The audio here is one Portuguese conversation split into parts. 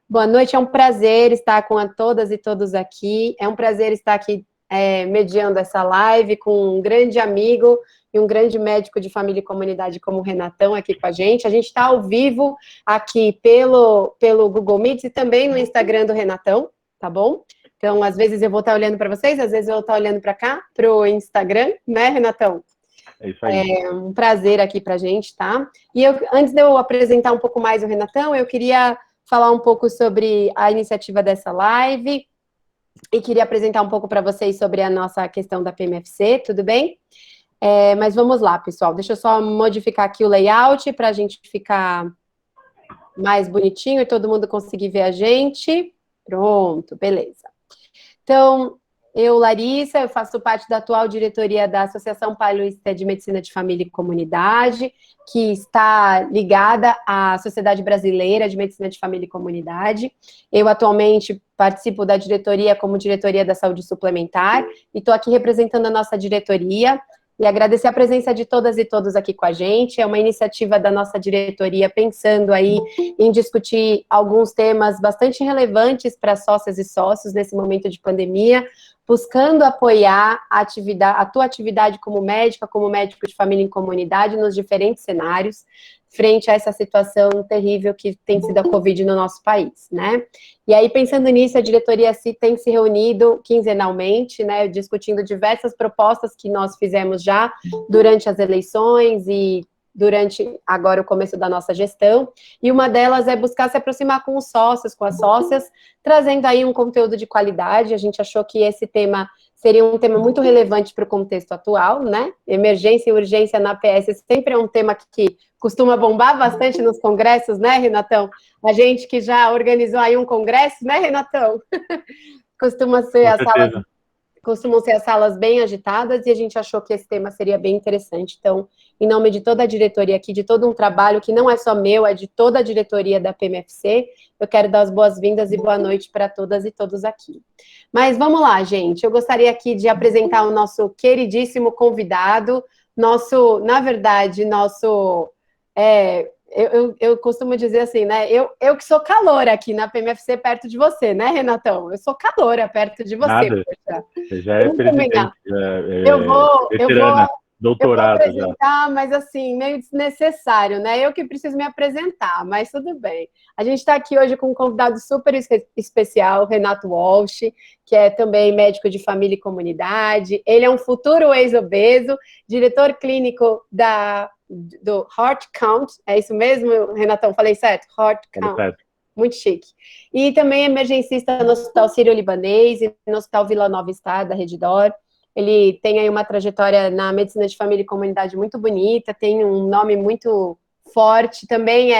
Boa noite, é um prazer estar com todas e todos aqui. É um prazer estar aqui mediando essa live com um grande amigo e um grande médico de família e comunidade como o Renatão aqui com a gente. A gente está ao vivo aqui pelo Google Meet e também no Instagram do Renatão, tá bom? Então, às vezes eu vou estar olhando para vocês, às vezes eu vou estar olhando para cá, para o Instagram, né, Renatão? É isso aí. É um prazer aqui para a gente, tá? E antes de eu apresentar um pouco mais o Renatão, eu queria falar um pouco sobre a iniciativa dessa live e queria apresentar um pouco para vocês sobre a nossa questão da PMFC, tudo bem? Mas vamos lá, pessoal. Deixa eu só modificar aqui o layout para a gente ficar mais bonitinho e todo mundo conseguir ver a gente. Pronto, beleza. Então, eu, Larissa, eu faço parte da atual diretoria da Associação Paulista de Medicina de Família e Comunidade, que está ligada à Sociedade Brasileira de Medicina de Família e Comunidade. Eu, atualmente, participo da diretoria como diretoria da Saúde Suplementar e estou aqui representando a nossa diretoria e agradecer a presença de todas e todos aqui com a gente. É uma iniciativa da nossa diretoria pensando aí em discutir alguns temas bastante relevantes para sócias e sócios nesse momento de pandemia, buscando apoiar a tua atividade como médico de família em comunidade nos diferentes cenários, frente a essa situação terrível que tem sido a Covid no nosso país, né? E aí, pensando nisso, a diretoria tem se reunido quinzenalmente, né, discutindo diversas propostas que nós fizemos já durante as eleições e durante agora o começo da nossa gestão, e uma delas é buscar se aproximar com os sócios, com as sócias, trazendo aí um conteúdo de qualidade. A gente achou que esse tema seria um tema muito relevante para o contexto atual, né? Emergência e urgência na PS sempre é um tema que costuma bombar bastante nos congressos, né, Renatão? A gente que já organizou aí um congresso, né, Renatão? Costumam ser as salas bem agitadas e a gente achou que esse tema seria bem interessante. Então, em nome de toda a diretoria aqui, de todo um trabalho que não é só meu, é de toda a diretoria da PMFC, eu quero dar as boas-vindas e boa noite para todas e todos aqui. Mas vamos lá, gente. Eu gostaria aqui de apresentar o nosso queridíssimo convidado, na verdade, eu costumo dizer assim, né? Eu que sou caloura aqui na PMFC perto de você, né, Renatão? Eu sou caloura perto de você. Nada. Poxa. Você já é presidente, Eu veterana, vou doutorado já. apresentar, mas assim, meio desnecessário, né? Eu que preciso me apresentar, mas tudo bem. A gente está aqui hoje com um convidado super especial, Renato Walsh, que é também médico de família e comunidade. Ele é um futuro ex-obeso, diretor clínico do Heart Count, é isso mesmo, Renatão? Falei certo? Heart Count. Certo. Muito chique. E também emergencista no Hospital Sírio-Libanês e no Hospital Vila Nova Star, da Redditor. Ele tem aí uma trajetória na medicina de família e comunidade muito bonita, tem um nome muito forte, também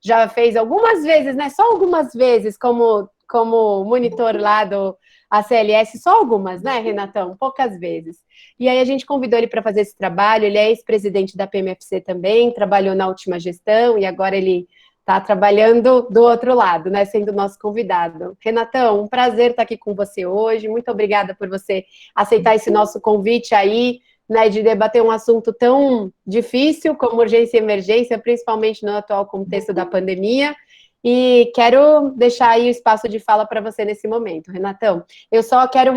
já fez algumas vezes, né? Só algumas vezes como monitor lá do ACLS, só algumas, né, Renatão? Poucas vezes. E aí a gente convidou ele para fazer esse trabalho, ele é ex-presidente da PMFC também, trabalhou na última gestão e agora ele está trabalhando do outro lado, né, sendo nosso convidado. Renatão, um prazer estar aqui com você hoje, muito obrigada por você aceitar esse nosso convite aí, né, de debater um assunto tão difícil como urgência e emergência, principalmente no atual contexto da pandemia, e quero deixar aí o espaço de fala para você nesse momento, Renatão. Eu só quero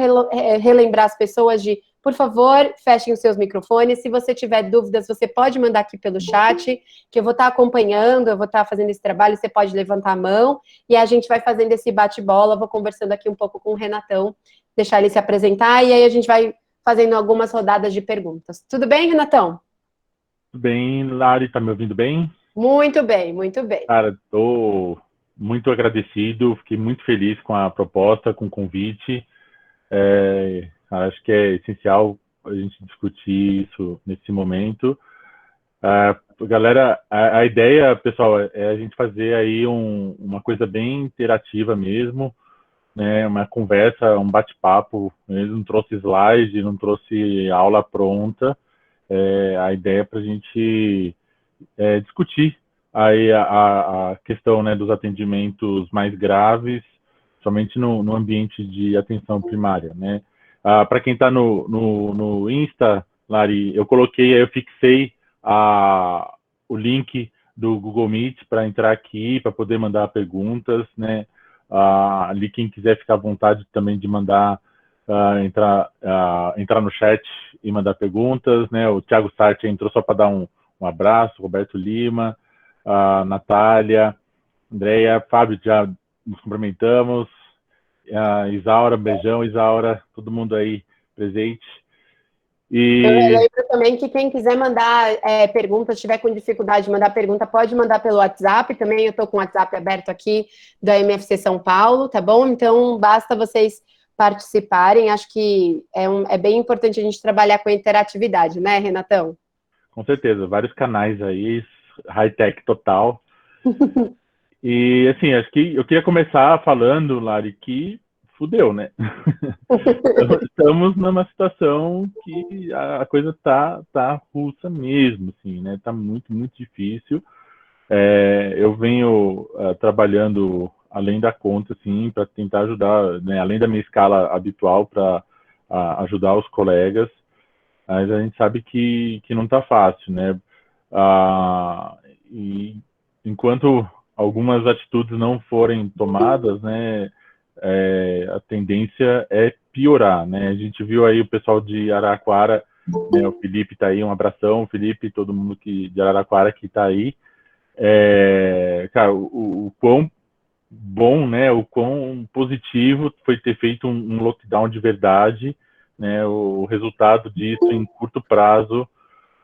relembrar as pessoas por favor, fechem os seus microfones. Se você tiver dúvidas, você pode mandar aqui pelo chat, que eu vou estar acompanhando, eu vou estar fazendo esse trabalho, você pode levantar a mão, e a gente vai fazendo esse bate-bola, vou conversando aqui um pouco com o Renatão, deixar ele se apresentar, e aí a gente vai fazendo algumas rodadas de perguntas. Tudo bem, Renatão? Tudo bem, Lari, tá me ouvindo bem? Muito bem, muito bem. Cara, estou muito agradecido, fiquei muito feliz com a proposta, com o convite. Acho que é essencial a gente discutir isso nesse momento. Galera, a ideia, pessoal, é a gente fazer aí uma coisa bem interativa mesmo, né? Uma conversa, um bate-papo. Ele não trouxe slide, não trouxe aula pronta. A ideia é para a gente discutir aí a questão, né, dos atendimentos mais graves, somente no ambiente de atenção primária, né? Para quem está no Insta, Lari, eu fixei o link do Google Meet para entrar aqui, para poder mandar perguntas, né? ali quem quiser ficar à vontade também de mandar, entrar no chat e mandar perguntas, né? O Thiago Sartre entrou só para dar um abraço, Roberto Lima, Natália, Andréia, Fábio, já nos cumprimentamos, Isaura, beijão, Isaura, todo mundo aí presente. Eu lembro também que quem quiser mandar perguntas, tiver com dificuldade de mandar pergunta, pode mandar pelo WhatsApp. Também eu estou com o WhatsApp aberto aqui da MFC São Paulo, tá bom? Então, basta vocês participarem. Acho que é bem importante a gente trabalhar com a interatividade, né, Renatão? Com certeza, vários canais aí, high-tech total. E, assim, acho que eu queria começar falando, Lari, que fudeu, né? Estamos numa situação que a coisa tá russa mesmo, assim, né? Tá muito, muito difícil. Eu venho trabalhando além da conta, assim, para tentar ajudar, né? Além da minha escala habitual, para ajudar os colegas, mas a gente sabe que não tá fácil, né? E enquanto algumas atitudes não forem tomadas, né? A tendência é piorar, né? A gente viu aí o pessoal de Araraquara, né? O Felipe tá aí, um abração, Felipe, todo mundo de Araraquara que tá aí. Cara, o quão bom, né? O quão positivo foi ter feito um lockdown de verdade, né? O resultado disso em curto prazo,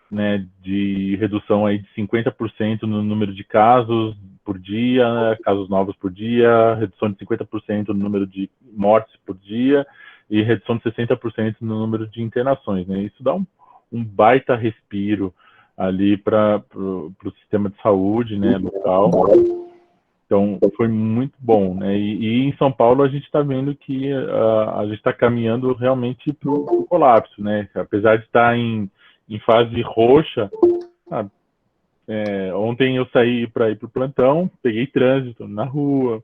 né, de redução aí de 50% no número de casos por dia, casos novos por dia, redução de 50% no número de mortes por dia e redução de 60% no número de internações, né? Isso dá um baita respiro ali para o sistema de saúde, né, local. Então, foi muito bom, né? E em São Paulo a gente está vendo que a gente está caminhando realmente para o colapso, né? Apesar de estar em fase roxa. Ontem eu saí para ir para o plantão, peguei trânsito na rua,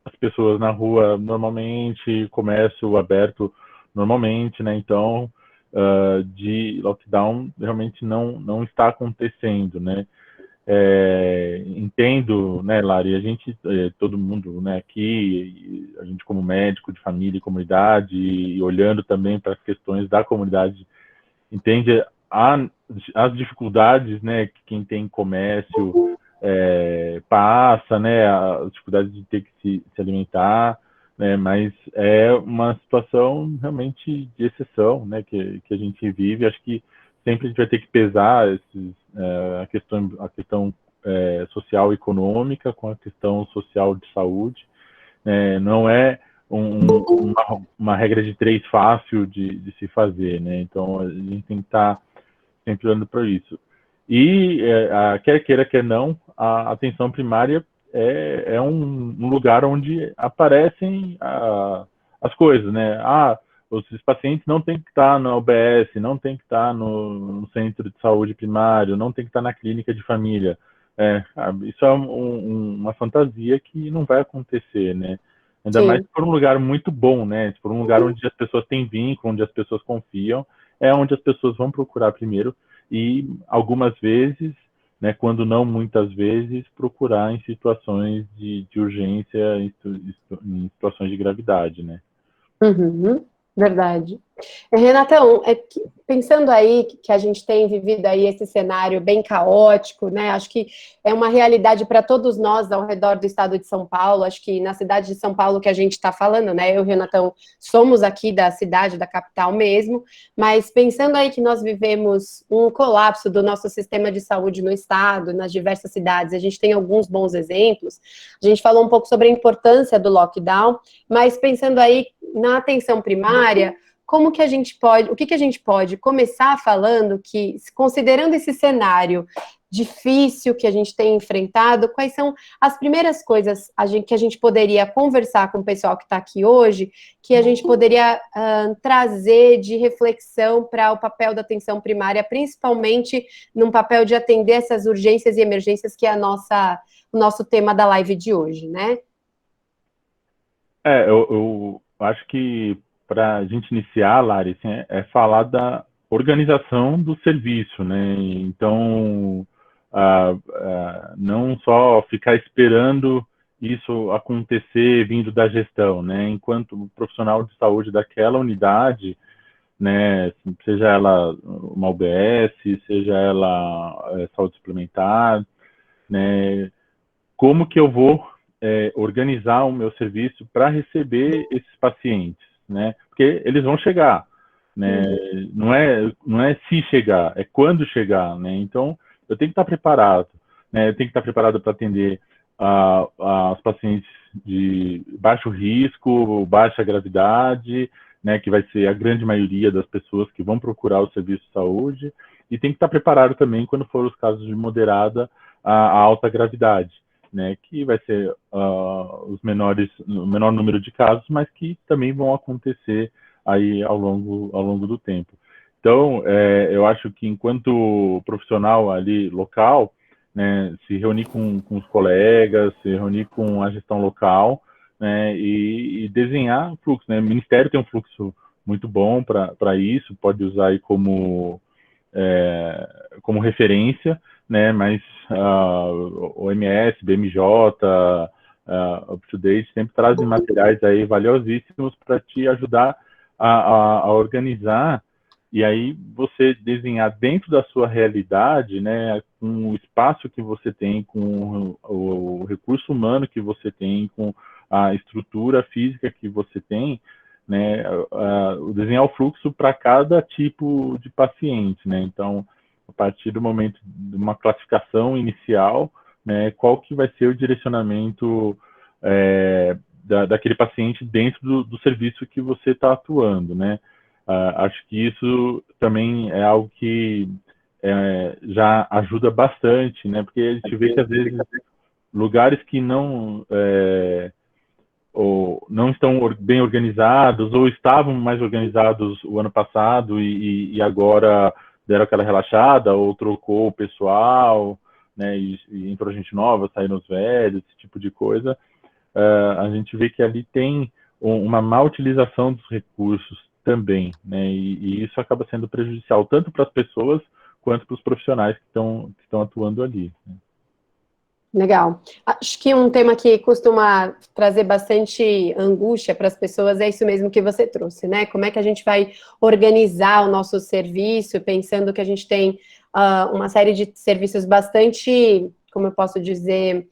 as pessoas na rua normalmente, comércio aberto normalmente, né? Então, de lockdown realmente não está acontecendo, né? Entendo, né, Lari, a gente, todo mundo, né, aqui, a gente como médico de família e comunidade, e olhando também para as questões da comunidade, entende as dificuldades, né, que quem tem comércio passa, né, as dificuldades de ter que se alimentar, né, mas é uma situação realmente de exceção, né, que a gente vive. Acho que sempre a gente vai ter que pesar a questão social e econômica com a questão social de saúde. Não é uma regra de 3 fácil de se fazer, né? Então a gente tem que estar sempre olhando para isso. E quer queira, quer não, a atenção primária é um lugar onde aparecem as coisas, né? Os pacientes não têm que estar na UBS, não tem que estar no centro de saúde primário, não tem que estar na clínica de família. Isso é uma fantasia que não vai acontecer, né? Ainda mais se for um lugar muito bom, né? Se for um lugar onde as pessoas têm vínculo, onde as pessoas confiam, é onde as pessoas vão procurar primeiro e algumas vezes, né, quando não muitas vezes, procurar em situações de urgência, em situações de gravidade, né? Uhum, verdade. Renatão, pensando aí que a gente tem vivido aí esse cenário bem caótico, né? Acho que é uma realidade para todos nós ao redor do estado de São Paulo. Acho que na cidade de São Paulo que a gente está falando, né? Eu e o Renatão somos aqui da cidade, da capital mesmo, mas pensando aí que nós vivemos um colapso do nosso sistema de saúde no estado, nas diversas cidades, a gente tem alguns bons exemplos. A gente falou um pouco sobre a importância do lockdown, mas pensando aí na atenção primária, como que a gente pode, o que que a gente pode começar falando que, considerando esse cenário difícil que a gente tem enfrentado, quais são as primeiras coisas que a gente poderia conversar com o pessoal que está aqui hoje, que a gente poderia trazer de reflexão para o papel da atenção primária, principalmente num papel de atender essas urgências e emergências que é o nosso tema da live de hoje, né? Eu acho que para a gente iniciar, Lari, assim, é falar da organização do serviço, né? Então, não só ficar esperando isso acontecer vindo da gestão, né? Enquanto profissional de saúde daquela unidade, né, seja ela uma UBS, seja ela saúde suplementar, né, como que eu vou organizar o meu serviço para receber esses pacientes, né? Porque eles vão chegar, né? Não é se chegar, é quando chegar, né? Então, eu tenho que estar preparado, né? Eu tenho que estar preparado para atender as pacientes de baixo risco, baixa gravidade, né? Que vai ser a grande maioria das pessoas que vão procurar o serviço de saúde, e tem que estar preparado também quando for os casos de moderada a alta gravidade, né, que vai ser o menor número de casos, mas que também vão acontecer aí ao longo do tempo. Então, eu acho que enquanto profissional ali local, né, se reunir com os colegas, se reunir com a gestão local, né, e desenhar o fluxo, né? O Ministério tem um fluxo muito bom para isso, pode usar aí como referência, né? Mas OMS, BMJ, UpToDate sempre trazem materiais aí valiosíssimos para te ajudar a organizar, e aí você desenhar dentro da sua realidade, né, com o espaço que você tem, com o recurso humano que você tem, com a estrutura física que você tem, né, desenhar o fluxo para cada tipo de paciente, né? Então, a partir do momento de uma classificação inicial, né, qual que vai ser o direcionamento daquele paciente dentro do serviço que você está atuando, né? Acho que isso também é algo que já ajuda bastante, né? Porque a gente vê que, às vezes, lugares que ou não estão bem organizados, ou estavam mais organizados o ano passado e agora deram aquela relaxada, ou trocou o pessoal, né, e entrou gente nova, saíram os velhos, esse tipo de coisa. A gente vê que ali tem uma má utilização dos recursos também, né, e isso acaba sendo prejudicial tanto para as pessoas quanto para os profissionais que estão atuando ali, né. Legal. Acho que um tema que costuma trazer bastante angústia para as pessoas é isso mesmo que você trouxe, né? Como é que a gente vai organizar o nosso serviço, pensando que a gente tem uma série de serviços bastante, como eu posso dizer,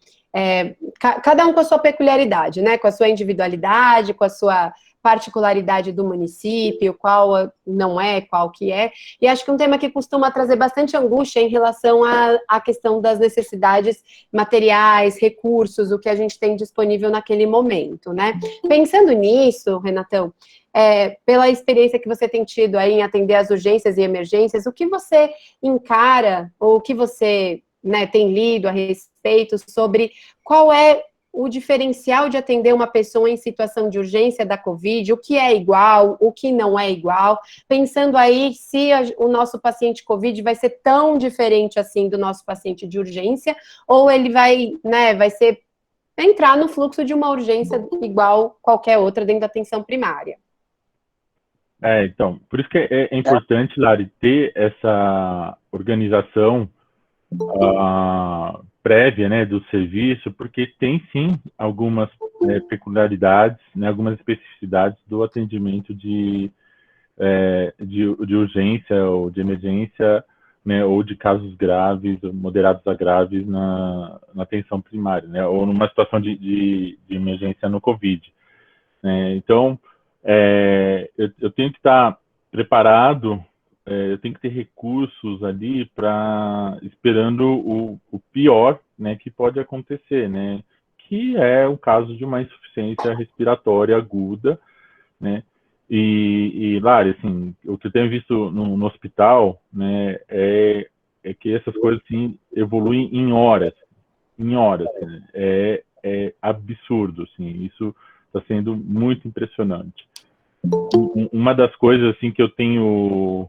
cada um com a sua peculiaridade, né? Com a sua individualidade, com a sua particularidade do município, qual não é, qual que é. E acho que um tema que costuma trazer bastante angústia em relação à questão das necessidades materiais, recursos, o que a gente tem disponível naquele momento, né? Pensando nisso, Renatão, pela experiência que você tem tido aí em atender as urgências e emergências, o que você encara, ou o que você, né, tem lido a respeito sobre qual é o diferencial de atender uma pessoa em situação de urgência da Covid, o que é igual, o que não é igual, pensando aí se o nosso paciente Covid vai ser tão diferente assim do nosso paciente de urgência, ou ele vai entrar no fluxo de uma urgência igual qualquer outra dentro da atenção primária. Então, por isso que é importante, Lari, ter essa organização prévia, né, do serviço, porque tem sim algumas peculiaridades, né, algumas especificidades do atendimento de urgência ou de emergência, né, ou de casos graves, moderados a graves na atenção primária, né, ou numa situação de emergência no Covid, né. Então, eu tenho que estar preparado, eu tenho que ter recursos ali esperando o pior, né, que pode acontecer, né, que é o caso de uma insuficiência respiratória aguda, né. E Lari, assim, o que eu tenho visto no hospital, né, é que essas coisas assim evoluem em horas, né? É absurdo, assim, isso está sendo muito impressionante. Uma das coisas assim que eu tenho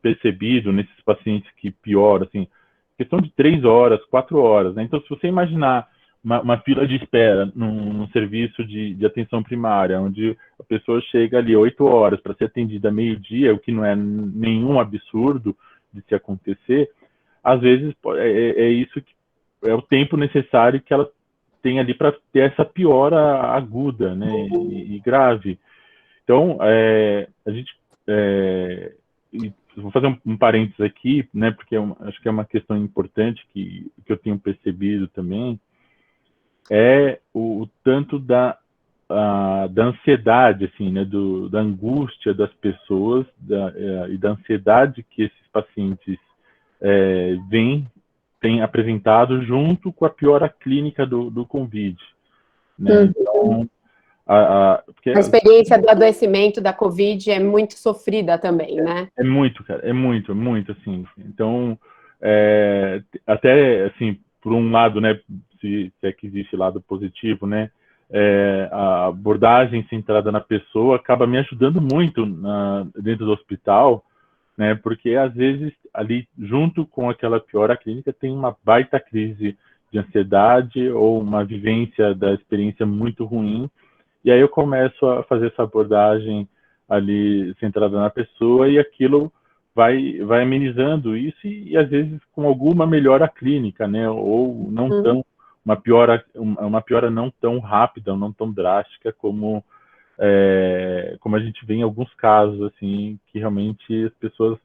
percebido nesses pacientes que pioram, assim, questão de 3 horas, 4 horas, né? Então, se você imaginar uma fila de espera num serviço de atenção primária, onde a pessoa chega ali 8 horas para ser atendida meio-dia, o que não é nenhum absurdo de se acontecer, às vezes isso que é o tempo necessário que ela tem ali para ter essa piora aguda, né, e grave. Então, a gente, vou fazer um parênteses aqui, né, porque acho que é uma questão importante que eu tenho percebido também, é o tanto da ansiedade, assim, né, da angústia das pessoas e da ansiedade que esses pacientes têm apresentado junto com a piora clínica do Covid, né? Então, porque a experiência do adoecimento da Covid é muito sofrida também, né? É muito, cara, é muito, assim. Então, até, assim, por um lado, né, se é que existe lado positivo, né, a abordagem centrada na pessoa acaba me ajudando muito dentro do hospital, né, porque às vezes ali, junto com aquela piora clínica, tem uma baita crise de ansiedade ou uma vivência da experiência muito ruim, e aí eu começo a fazer essa abordagem ali centrada na pessoa e aquilo vai amenizando isso e às vezes com alguma melhora clínica, né? Ou não tão uma piora não tão rápida, não tão drástica como a gente vê em alguns casos assim que realmente as pessoas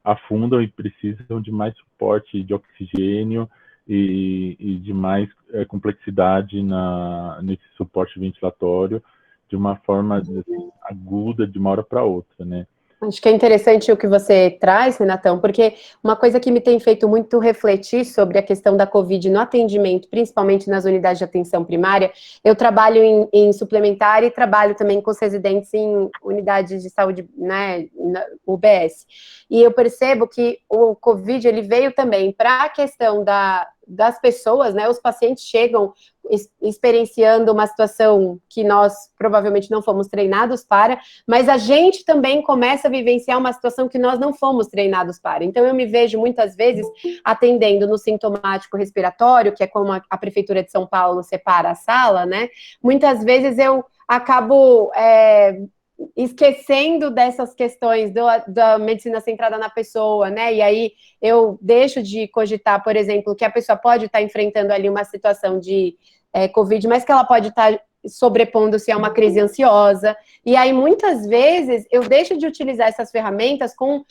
afundam e precisam de mais suporte de oxigênio e de mais complexidade nesse suporte ventilatório de uma forma assim, aguda de uma hora para outra, né? Acho que é interessante o que você traz, Renatão, porque uma coisa que me tem feito muito refletir sobre a questão da Covid no atendimento, principalmente nas unidades de atenção primária, eu trabalho em suplementar e trabalho também com os residentes em unidades de saúde, né, UBS. E eu percebo que o Covid, ele veio também para a questão das pessoas, né, os pacientes chegam experienciando uma situação que nós provavelmente não fomos treinados para, mas a gente também começa a vivenciar uma situação que nós não fomos treinados para. Então, eu me vejo muitas vezes atendendo no sintomático respiratório, que é como a Prefeitura de São Paulo separa a sala, né? Muitas vezes eu acabo esquecendo dessas questões da medicina centrada na pessoa, né? E aí eu deixo de cogitar, por exemplo, que a pessoa pode estar enfrentando ali uma situação de Covid, mas que ela pode estar sobrepondo-se a uma crise ansiosa, e aí muitas vezes eu deixo de utilizar essas ferramentas com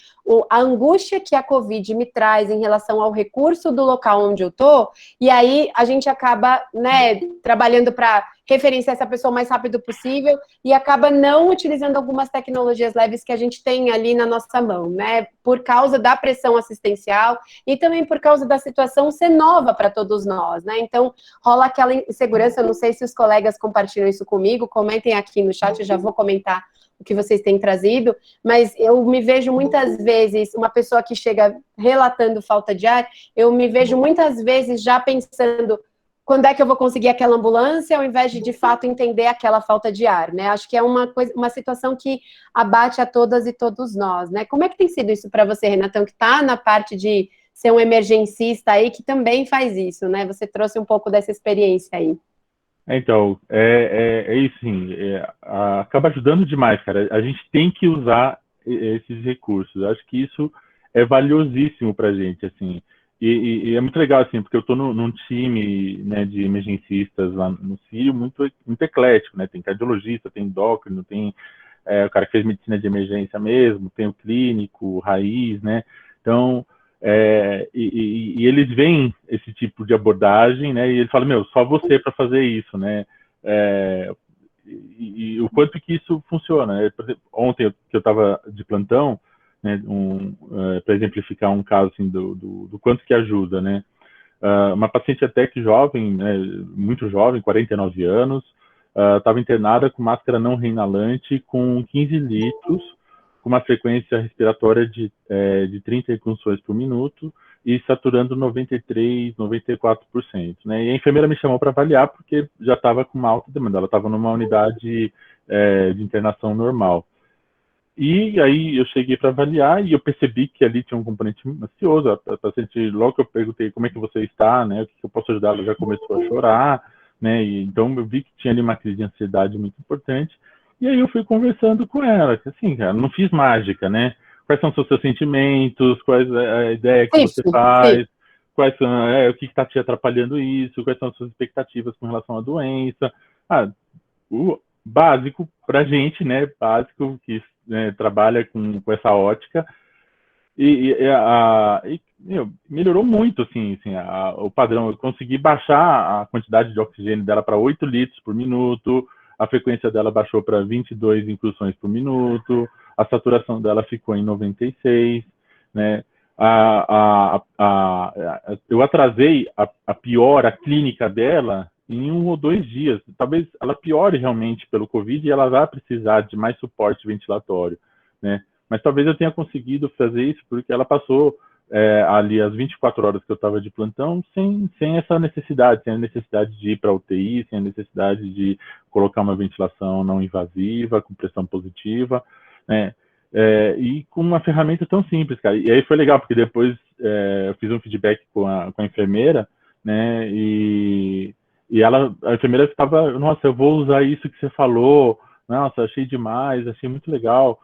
a angústia que a Covid me traz em relação ao recurso do local onde eu tô, e aí a gente acaba, né, trabalhando para referenciar essa pessoa o mais rápido possível e acaba não utilizando algumas tecnologias leves que a gente tem ali na nossa mão, né, por causa da pressão assistencial e também por causa da situação ser nova para todos nós, né, então rola aquela insegurança, eu não sei se os colegas compartilham isso comigo, comentem aqui no chat, eu já vou comentar o que vocês têm trazido, mas eu me vejo muitas vezes, uma pessoa que chega relatando falta de ar, eu me vejo muitas vezes já pensando quando é que eu vou conseguir aquela ambulância, ao invés de fato entender aquela falta de ar, né? Acho que é uma situação que abate a todas e todos nós, né? Como é que tem sido isso para você, Renatão, que está na parte de ser um emergencista aí, que também faz isso, né? Você trouxe um pouco dessa experiência aí. Então, é isso, sim. Acaba ajudando demais, cara. A gente tem que usar esses recursos. Acho que isso é valiosíssimo para a gente, assim. E é muito legal, assim, porque eu estou num time, né, de emergencistas lá no Sírio muito eclético, né? Tem cardiologista, tem endócrino, tem o cara que fez medicina de emergência mesmo, tem o clínico, raiz, né? Então, e eles veem esse tipo de abordagem, né? E eles falam, meu, só você para fazer isso, né? E o quanto que isso funciona, né? Por exemplo, ontem que eu estava de plantão, né, para exemplificar um caso assim, do quanto que ajuda, né? Uma paciente até que jovem, né, muito jovem, 49 anos, estava internada com máscara não reinalante com 15 litros, com uma frequência respiratória de 30 incursões por minuto e saturando 93%, 94%. Né? E a enfermeira me chamou para avaliar porque já estava com uma alta demanda, ela estava numa unidade de internação normal. E aí eu cheguei para avaliar e eu percebi que ali tinha um componente ansioso. A paciente, logo que eu perguntei como é que você está, né, o que eu posso ajudar, ela já começou a chorar, né, e então eu vi que tinha ali uma crise de ansiedade muito importante. E aí eu fui conversando com ela, que assim, cara, não fiz mágica, né? Quais são os seus sentimentos, quais a ideia que você faz, quais são, o que está te atrapalhando isso, quais são as suas expectativas com relação à doença. O básico para a gente, né, básico, que trabalha com essa ótica, melhorou muito, assim o padrão. Eu consegui baixar a quantidade de oxigênio dela para 8 litros por minuto, a frequência dela baixou para 22 incursões por minuto, a saturação dela ficou em 96, né? Eu atrasei a piora clínica dela em 1 ou 2 dias. Talvez ela piore realmente pelo Covid e ela vai precisar de mais suporte ventilatório, né? Mas talvez eu tenha conseguido fazer isso porque ela passou ali as 24 horas que eu estava de plantão sem essa necessidade, sem a necessidade de ir para a UTI, sem a necessidade de colocar uma ventilação não invasiva, com pressão positiva, né? E com uma ferramenta tão simples, cara. E aí foi legal, porque depois eu fiz um feedback com a enfermeira, né? A enfermeira estava, nossa, eu vou usar isso que você falou, nossa, achei demais, achei muito legal.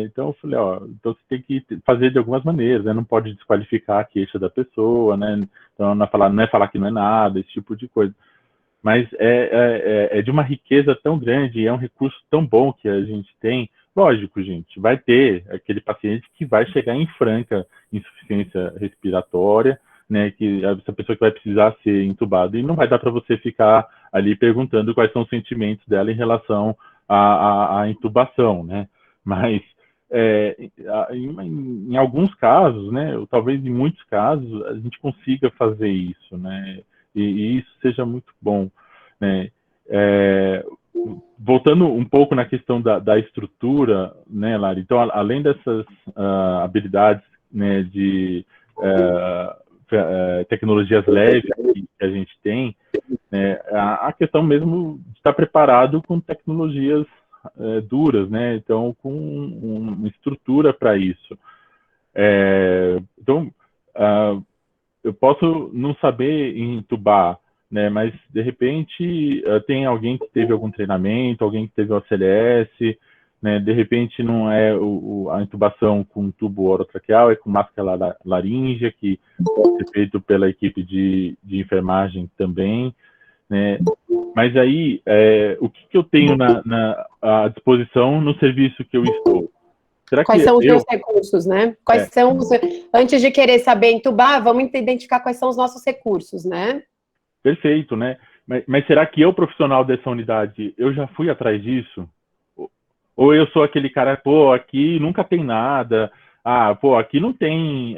Então eu falei, então você tem que fazer de algumas maneiras, né? Não pode desqualificar a queixa da pessoa, né? Então não é falar que não é nada, esse tipo de coisa. Mas é de uma riqueza tão grande, é um recurso tão bom que a gente tem. Lógico, gente, vai ter aquele paciente que vai chegar em franca insuficiência respiratória, né? Que essa pessoa que vai precisar ser entubada, e não vai dar para você ficar ali perguntando quais são os sentimentos dela em relação à intubação, né? Mas em alguns casos, né, ou talvez em muitos casos, a gente consiga fazer isso, né, e isso seja muito bom, né. Voltando um pouco na questão da estrutura, né, Lari, então, além dessas habilidades, né, de tecnologias leves que a gente tem, né, a questão mesmo de estar preparado com tecnologias duras, né? Então, com uma estrutura para isso. Então, eu posso não saber entubar, né? Mas, de repente, tem alguém que teve algum treinamento, alguém que teve o ACLS, né? De repente, não é a intubação com tubo orotraqueal, é com máscara laríngea, que é feito pela equipe de enfermagem também, né? Mas aí, o que eu tenho à disposição no serviço que eu estou? Quais são os meus recursos, né? Antes de querer saber entubar, vamos identificar quais são os nossos recursos, né? Perfeito, né? Mas será que eu, profissional dessa unidade, eu já fui atrás disso? Ou eu sou aquele cara, pô, aqui nunca tem nada, aqui não tem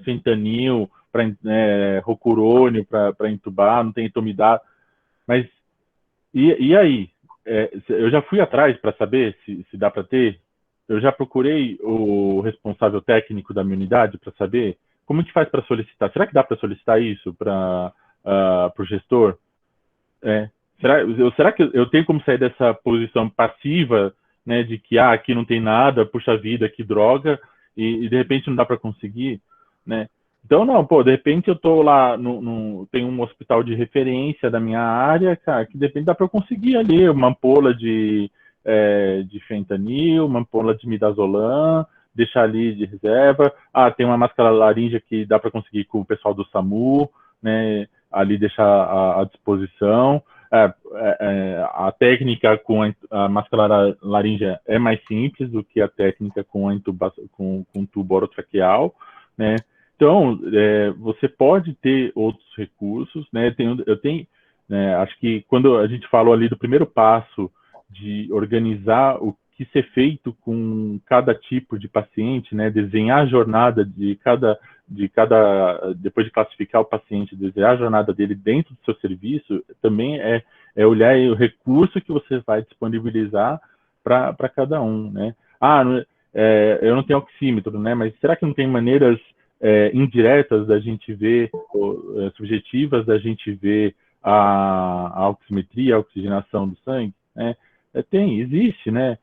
fentanil, rocurônio para entubar, não tem etomidado, mas e aí? Eu já fui atrás para saber se dá para ter? Eu já procurei o responsável técnico da minha unidade para saber como a gente faz para solicitar. Será que dá para solicitar isso para o gestor? Será que eu tenho como sair dessa posição passiva, né, de que aqui não tem nada, puxa vida, que droga, e de repente não dá para conseguir, né? Então, não, de repente eu tô lá, tem um hospital de referência da minha área, cara, que de repente dá para eu conseguir ali uma ampola de fentanil, uma ampola de midazolam, deixar ali de reserva. Tem uma máscara laríngea que dá para conseguir com o pessoal do SAMU, né, ali deixar à disposição. A técnica com a máscara laríngea é mais simples do que a técnica com a intubação, com tubo orotraqueal, né? Então, você pode ter outros recursos, né? Eu tenho, né, acho que quando a gente falou ali do primeiro passo de organizar o que ser feito com cada tipo de paciente, né? Desenhar a jornada de cada, depois de classificar o paciente, desenhar a jornada dele dentro do seu serviço, também é olhar o recurso que você vai disponibilizar para cada um, né? Eu não tenho oxímetro, né? Mas será que não tem maneiras indiretas da gente ver, subjetivas da gente ver a oximetria, a oxigenação do sangue, né? Existe, né?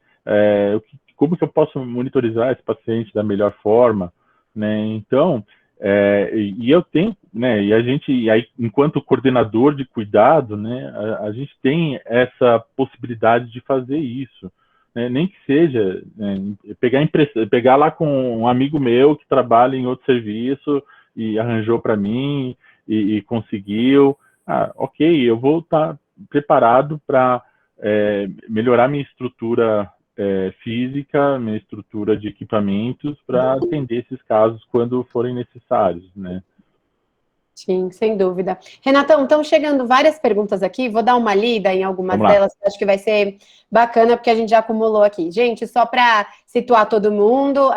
Como que eu posso monitorizar esse paciente da melhor forma, né? Então, eu tenho, né? E aí, enquanto coordenador de cuidado, né? A gente tem essa possibilidade de fazer isso, né? Nem que seja pegar lá com um amigo meu que trabalha em outro serviço e arranjou para mim, e conseguiu, ok, eu vou estar preparado para melhorar minha estrutura física, minha estrutura de equipamentos para atender esses casos quando forem necessários, né? Sim, sem dúvida. Renatão, estão chegando várias perguntas aqui, vou dar uma lida em algumas delas, que acho que vai ser bacana, porque a gente já acumulou aqui. Gente, só para situar todo mundo,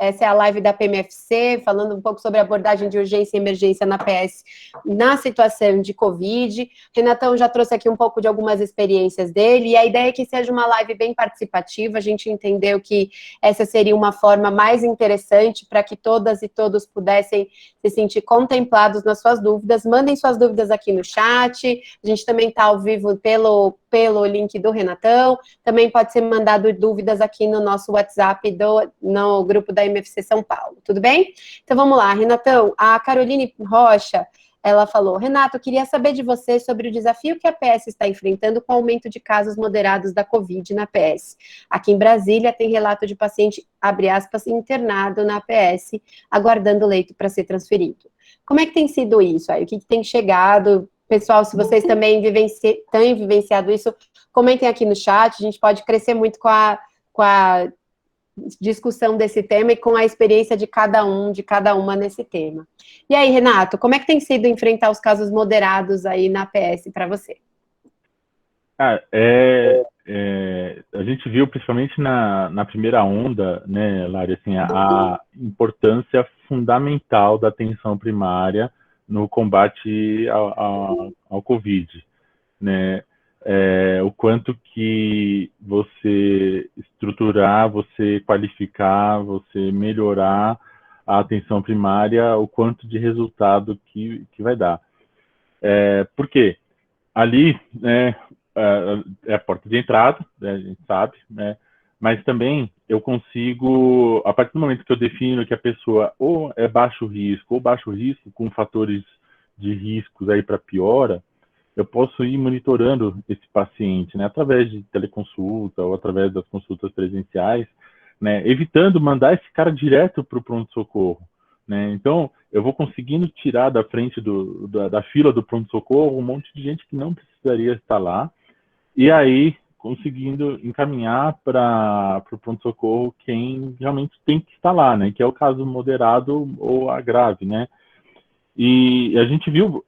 essa é a live da PMFC, falando um pouco sobre a abordagem de urgência e emergência na PS na situação de Covid. Renatão já trouxe aqui um pouco de algumas experiências dele, e a ideia é que seja uma live bem participativa, a gente entendeu que essa seria uma forma mais interessante para que todas e todos pudessem se sentir contemplados nas suas dúvidas. Mandem suas dúvidas aqui no chat, a gente também está ao vivo pelo link do Renatão, também pode ser mandado dúvidas aqui no nosso WhatsApp, no grupo da MFC São Paulo, tudo bem? Então vamos lá, Renatão, a Caroline Rocha, ela falou, Renato, eu queria saber de você sobre o desafio que a PS está enfrentando com o aumento de casos moderados da Covid na PS. Aqui em Brasília tem relato de paciente, abre aspas, internado na PS, aguardando leito para ser transferido. Como é que tem sido isso aí? O que tem chegado? Pessoal, se vocês também têm vivenciado isso, comentem aqui no chat, a gente pode crescer muito com a discussão desse tema e com a experiência de cada uma nesse tema. E aí, Renato, como é que tem sido enfrentar os casos moderados aí na PS para você? A gente viu, principalmente na primeira onda, né, Lari, assim, a importância fundamental da atenção primária no combate ao Covid, né? O quanto que você estruturar, você qualificar, você melhorar a atenção primária, o quanto de resultado que vai dar. Por quê? Ali, né, é a porta de entrada, né, a gente sabe, né, mas também eu consigo, a partir do momento que eu defino que a pessoa ou é baixo risco, ou baixo risco com fatores de riscos aí para piora, eu posso ir monitorando esse paciente, né, através de teleconsulta ou através das consultas presenciais, né, evitando mandar esse cara direto para o pronto-socorro, né. Então, eu vou conseguindo tirar da frente da fila do pronto-socorro um monte de gente que não precisaria estar lá, e aí conseguindo encaminhar para o pronto-socorro quem realmente tem que estar lá, né, que é o caso moderado ou a grave, né. E a gente viu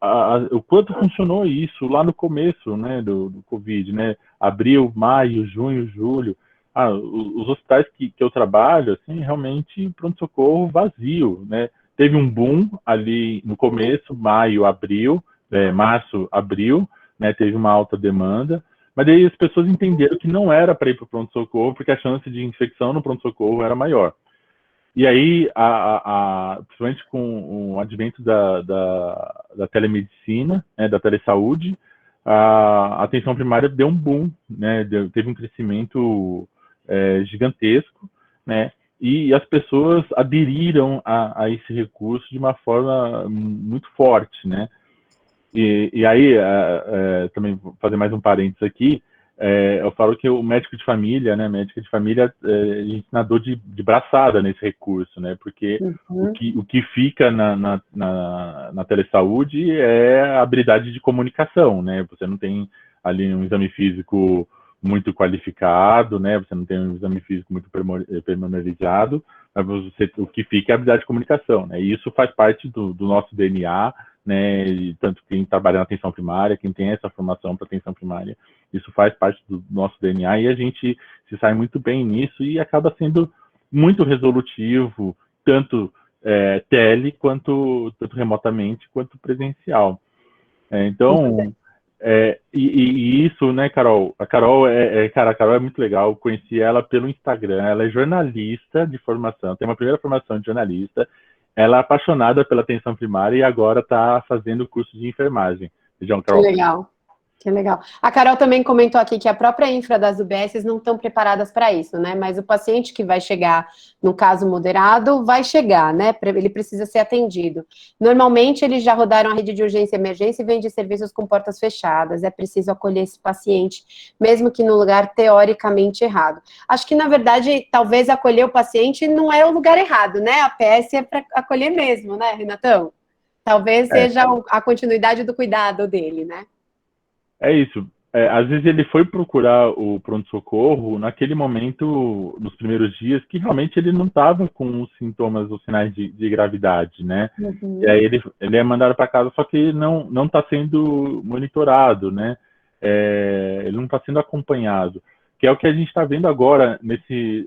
o quanto funcionou isso lá no começo, né, do Covid, né, abril, maio, junho, julho, os hospitais que eu trabalho, assim, realmente pronto-socorro vazio, né, teve um boom ali no começo, maio, abril, março, abril, né, teve uma alta demanda, mas aí as pessoas entenderam que não era para ir para o pronto-socorro, porque a chance de infecção no pronto-socorro era maior. E aí, principalmente com o advento da telemedicina, né, da telesaúde, a atenção primária deu um boom, né, teve um crescimento gigantesco, né, e as pessoas aderiram a esse recurso de uma forma muito forte, né. E aí, também vou fazer mais um parênteses aqui, eu falo que o médico de família, né, médica de família, a gente nadou de braçada nesse recurso, né, porque o que fica na telesaúde é a habilidade de comunicação, né, você não tem ali um exame físico muito qualificado, né, você não tem um exame físico muito pormenorizado, mas o que fica é a habilidade de comunicação, né, e isso faz parte do nosso DNA, né, e tanto quem trabalha na atenção primária, quem tem essa formação para atenção primária, isso faz parte do nosso DNA e a gente se sai muito bem nisso e acaba sendo muito resolutivo, tanto tele, tanto remotamente, quanto presencial. Então, e isso, né, Carol? A Carol cara, a Carol é muito legal, eu conheci ela pelo Instagram, ela é jornalista de formação, tem uma primeira formação de jornalista, ela é apaixonada pela atenção primária e agora está fazendo o curso de enfermagem. João, Carol. Que legal. Que legal. A Carol também comentou aqui que a própria infra das UBSs não estão preparadas para isso, né? Mas o paciente que vai chegar no caso moderado vai chegar, né? Ele precisa ser atendido. Normalmente, eles já rodaram a rede de urgência e emergência e vêm de serviços com portas fechadas. É preciso acolher esse paciente, mesmo que no lugar teoricamente errado. Acho que, na verdade, talvez acolher o paciente não é o lugar errado, né? A PS é para acolher mesmo, né, Renatão? Talvez seja a continuidade do cuidado dele, né? É isso. Às vezes ele foi procurar o pronto-socorro naquele momento, nos primeiros dias, que realmente ele não estava com os sintomas, os sinais de gravidade, né? Uhum. E aí ele é mandado para casa, só que ele não está sendo monitorado, né? Ele não está sendo acompanhado, que é o que a gente está vendo agora nesse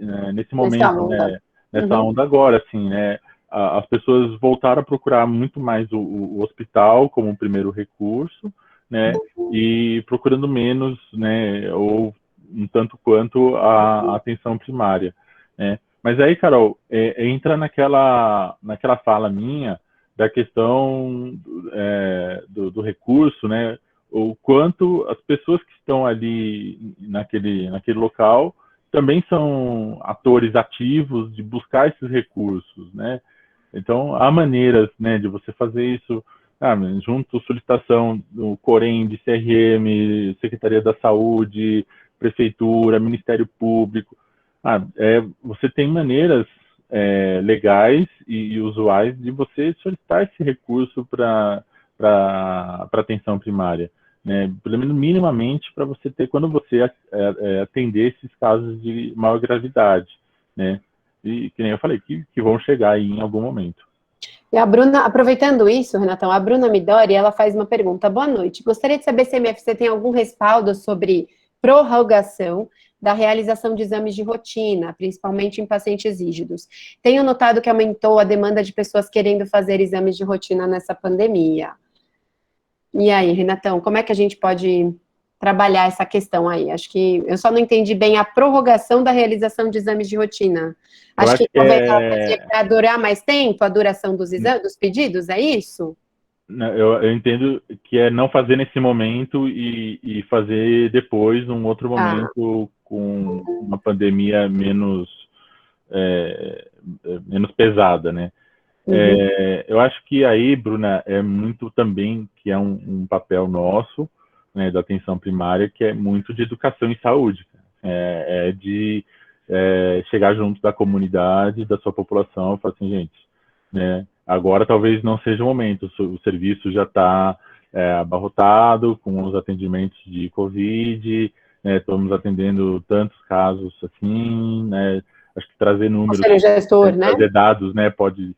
momento, né? Nessa onda agora, assim, né? As pessoas voltaram a procurar muito mais o hospital como um primeiro recurso, né? E procurando menos, né? Ou um tanto quanto a atenção primária, né? Mas aí, Carol, entra naquela fala minha da questão do recurso, né? O quanto as pessoas que estão ali naquele local também são atores ativos de buscar esses recursos, né? Então, há maneiras, né, de você fazer isso, junto solicitação do Corém, de CRM, Secretaria da Saúde, Prefeitura, Ministério Público. Você tem maneiras legais e usuais de você solicitar esse recurso para atenção primária, né? Pelo menos minimamente para você ter, quando você atender esses casos de maior gravidade, né? E que nem eu falei, que vão chegar aí em algum momento. E a Bruna, aproveitando isso, Renatão, a Bruna Midori, ela faz uma pergunta. Boa noite. Gostaria de saber se a MFC tem algum respaldo sobre prorrogação da realização de exames de rotina, principalmente em pacientes rígidos. Tenho notado que aumentou a demanda de pessoas querendo fazer exames de rotina nessa pandemia. E aí, Renatão, como é que a gente pode trabalhar essa questão aí? Acho que eu só não entendi bem a prorrogação da realização de exames de rotina. Acho que talvez ela fazia para durar mais tempo, a duração dos exames, dos pedidos, é isso? Eu entendo que é não fazer nesse momento e fazer depois, num outro momento, com uma pandemia menos pesada, né? Eu acho que aí, Bruna, é muito também que é um papel nosso, né, da atenção primária, que é muito de educação em saúde, de chegar junto da comunidade, da sua população, e falar assim, gente, né, agora talvez não seja o momento, o serviço já está abarrotado com os atendimentos de Covid, né, estamos atendendo tantos casos assim, né, acho que trazer números, trazer dados, né, pode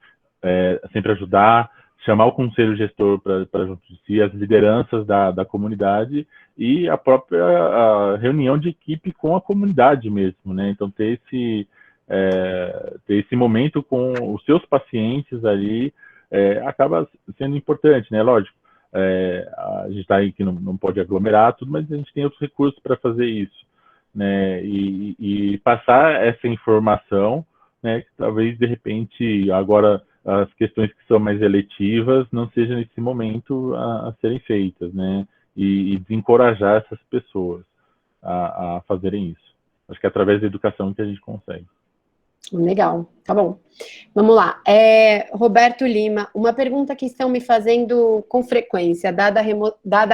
sempre ajudar, chamar o conselho gestor para junto de si, as lideranças da comunidade e a própria reunião de equipe com a comunidade mesmo, né? Então, ter esse momento com os seus pacientes ali acaba sendo importante, né? Lógico, a gente está aí que não pode aglomerar tudo, mas a gente tem outros recursos para fazer isso, né? E passar essa informação, né? Que talvez, de repente, agora as questões que são mais eletivas não sejam nesse momento a serem feitas, né? E desencorajar essas pessoas a fazerem isso. Acho que é através da educação que a gente consegue. Legal, tá bom. Vamos lá. Roberto Lima, uma pergunta que estão me fazendo com frequência, dada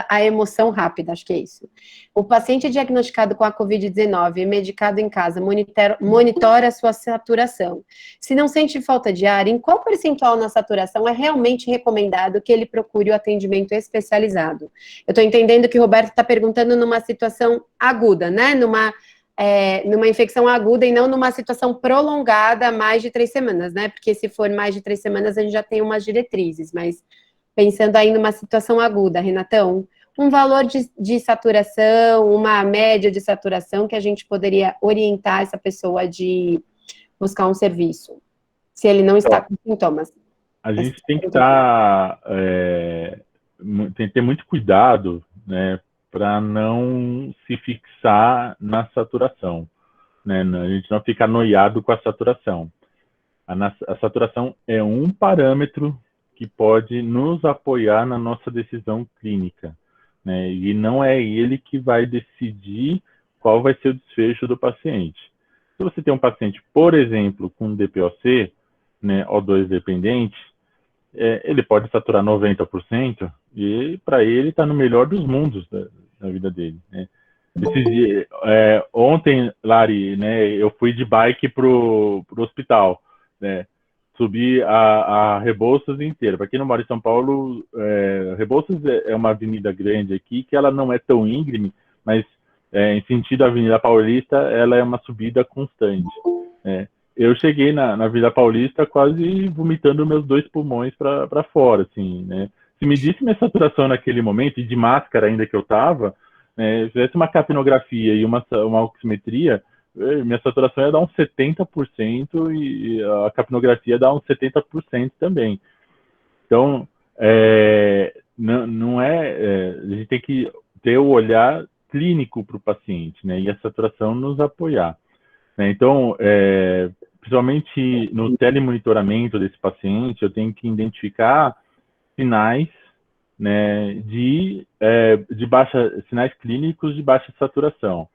a emoção rápida, acho que é isso. O paciente diagnosticado com a Covid-19 e medicado em casa monitora a sua saturação. Se não sente falta de ar, em qual percentual na saturação é realmente recomendado que ele procure o atendimento especializado? Eu estou entendendo que o Roberto está perguntando numa situação aguda, né? Numa infecção aguda e não numa situação prolongada, mais de 3 semanas, né? Porque se for mais de 3 semanas, a gente já tem umas diretrizes, mas pensando aí numa situação aguda, Renatão, um valor de saturação, uma média de saturação que a gente poderia orientar essa pessoa de buscar um serviço, se ele não está com sintomas. A gente tem que tem que ter muito cuidado, né, para não se fixar na saturação, né? A gente não ficar noiado com a saturação. A saturação é um parâmetro que pode nos apoiar na nossa decisão clínica, né? E não é ele que vai decidir qual vai ser o desfecho do paciente. Se você tem um paciente, por exemplo, com DPOC, né, O2 dependente, ele pode saturar 90% e para ele está no melhor dos mundos da vida dele, né? Ontem, Lari, né, eu fui de bike pro hospital, né? subir a Rebouças inteira. Para quem não mora em São Paulo, Rebouças é uma avenida grande aqui, que ela não é tão íngreme, mas em sentido Avenida Paulista, ela é uma subida constante. Eu cheguei na Avenida Paulista quase vomitando meus 2 pulmões para fora, assim, né? Se me disse minha saturação naquele momento, e de máscara ainda que eu estava, se fizesse uma capnografia e uma oximetria, minha saturação ia dar uns 70% e a capnografia dá uns 70% também. Então, não é, a gente tem que ter o olhar clínico para o paciente, né? E a saturação nos apoiar. Né? Então, principalmente no telemonitoramento desse paciente, eu tenho que identificar sinais, né, de sinais clínicos de baixa saturação.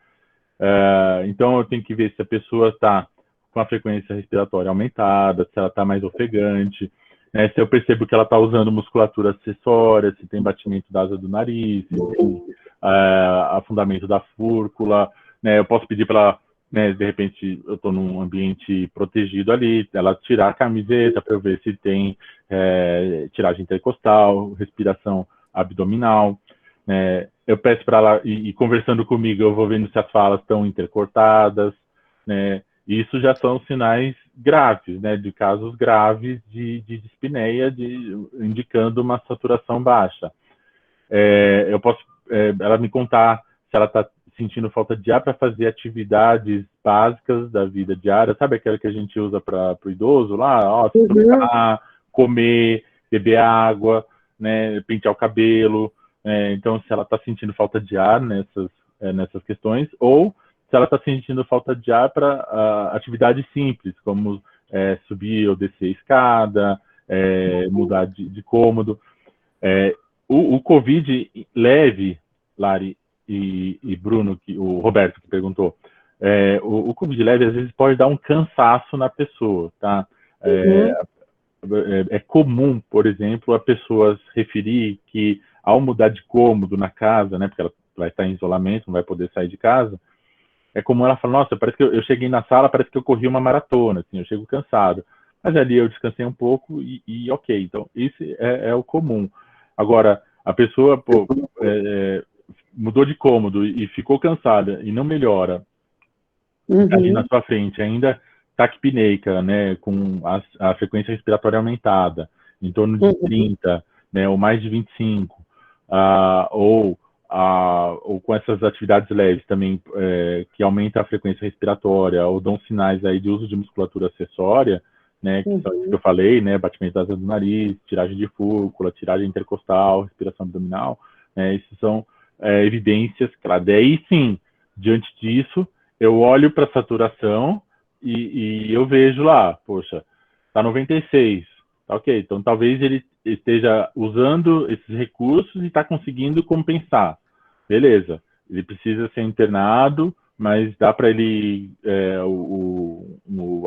Então, eu tenho que ver se a pessoa está com a frequência respiratória aumentada, se ela está mais ofegante, né, se eu percebo que ela está usando musculatura acessória, se tem batimento da asa do nariz, se tem afundamento da fúrcula, né, eu posso pedir para ela, né, de repente, eu estou num ambiente protegido ali, ela tirar a camiseta para eu ver se tem tiragem intercostal, respiração abdominal, né, eu peço para ela, e conversando comigo, eu vou vendo se as falas estão intercortadas, né? Isso já são sinais graves, né? De casos graves de dispneia, indicando uma saturação baixa. Eu posso, ela me contar se ela está sentindo falta de ar para fazer atividades básicas da vida diária, sabe aquela que a gente usa para o idoso lá? Se trocar, comer, beber água, né? Pentear o cabelo. Então, se ela está sentindo falta de ar nessas questões, ou se ela está sentindo falta de ar para atividades simples, como subir ou descer a escada, mudar de cômodo. O Covid leve, Lari e Bruno, o Roberto que perguntou, o Covid leve às vezes pode dar um cansaço na pessoa, tá? É comum, por exemplo, a pessoa referir que ao mudar de cômodo na casa, né, porque ela vai estar em isolamento, não vai poder sair de casa, é comum ela falar, nossa, parece que eu cheguei na sala, parece que eu corri uma maratona, assim, eu chego cansado. Mas ali eu descansei um pouco e ok. Então, isso é o comum. Agora, a pessoa mudou de cômodo e ficou cansada e não melhora, ali na sua frente, ainda taquipneica, né, com a frequência respiratória aumentada, em torno de 30, né, ou mais de 25, ou com essas atividades leves também, que aumenta a frequência respiratória, ou dão sinais aí de uso de musculatura acessória, né, que são isso que eu falei, né, batimento da asa do nariz, tiragem de fúrcula, tiragem intercostal, respiração abdominal, né, isso são evidências, claro. Daí sim, diante disso, eu olho para a saturação e eu vejo lá, poxa, está 96, tá ok, então talvez ele esteja usando esses recursos e está conseguindo compensar. Beleza, ele precisa ser internado, mas dá para ele,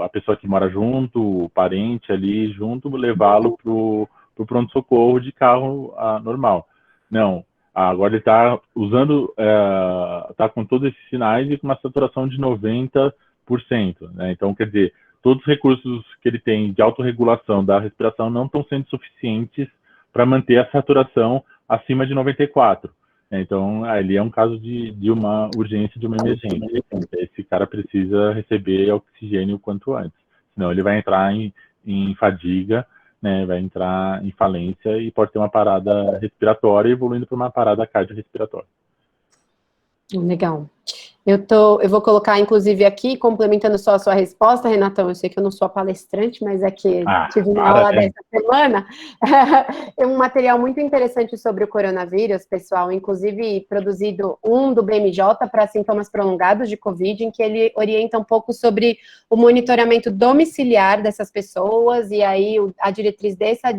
a pessoa que mora junto, o parente ali junto, levá-lo para o pronto-socorro de carro normal. Não, agora ele está usando, está com todos esses sinais e com uma saturação de 90%. Né? Então, quer dizer, todos os recursos que ele tem de autorregulação da respiração não estão sendo suficientes para manter a saturação acima de 94. Então, ali é um caso de uma urgência, de uma emergência. Esse cara precisa receber oxigênio o quanto antes. Senão ele vai entrar em fadiga, né, vai entrar em falência e pode ter uma parada respiratória evoluindo para uma parada cardiorrespiratória. Legal. Eu vou colocar, inclusive, aqui, complementando só a sua resposta, Renatão, eu sei que eu não sou a palestrante, mas é que tive uma aula dessa semana, é um material muito interessante sobre o coronavírus, pessoal, inclusive produzido do BMJ para sintomas prolongados de Covid, em que ele orienta um pouco sobre o monitoramento domiciliar dessas pessoas, e aí a diretriz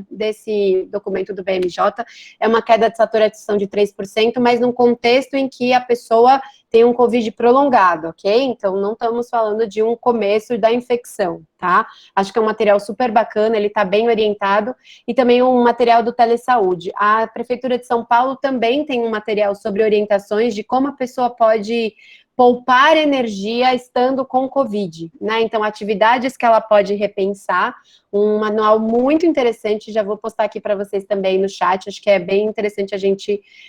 desse documento do BMJ é uma queda de saturação de 3%, mas num contexto em que a pessoa tem um Covid prolongado, ok? Então, não estamos falando de um começo da infecção, tá? Acho que é um material super bacana, ele está bem orientado, e também um material do Telesaúde. A Prefeitura de São Paulo também tem um material sobre orientações de como a pessoa pode poupar energia estando com Covid, né? Então, atividades que ela pode repensar, um manual muito interessante, já vou postar aqui para vocês também no chat, acho que é bem interessante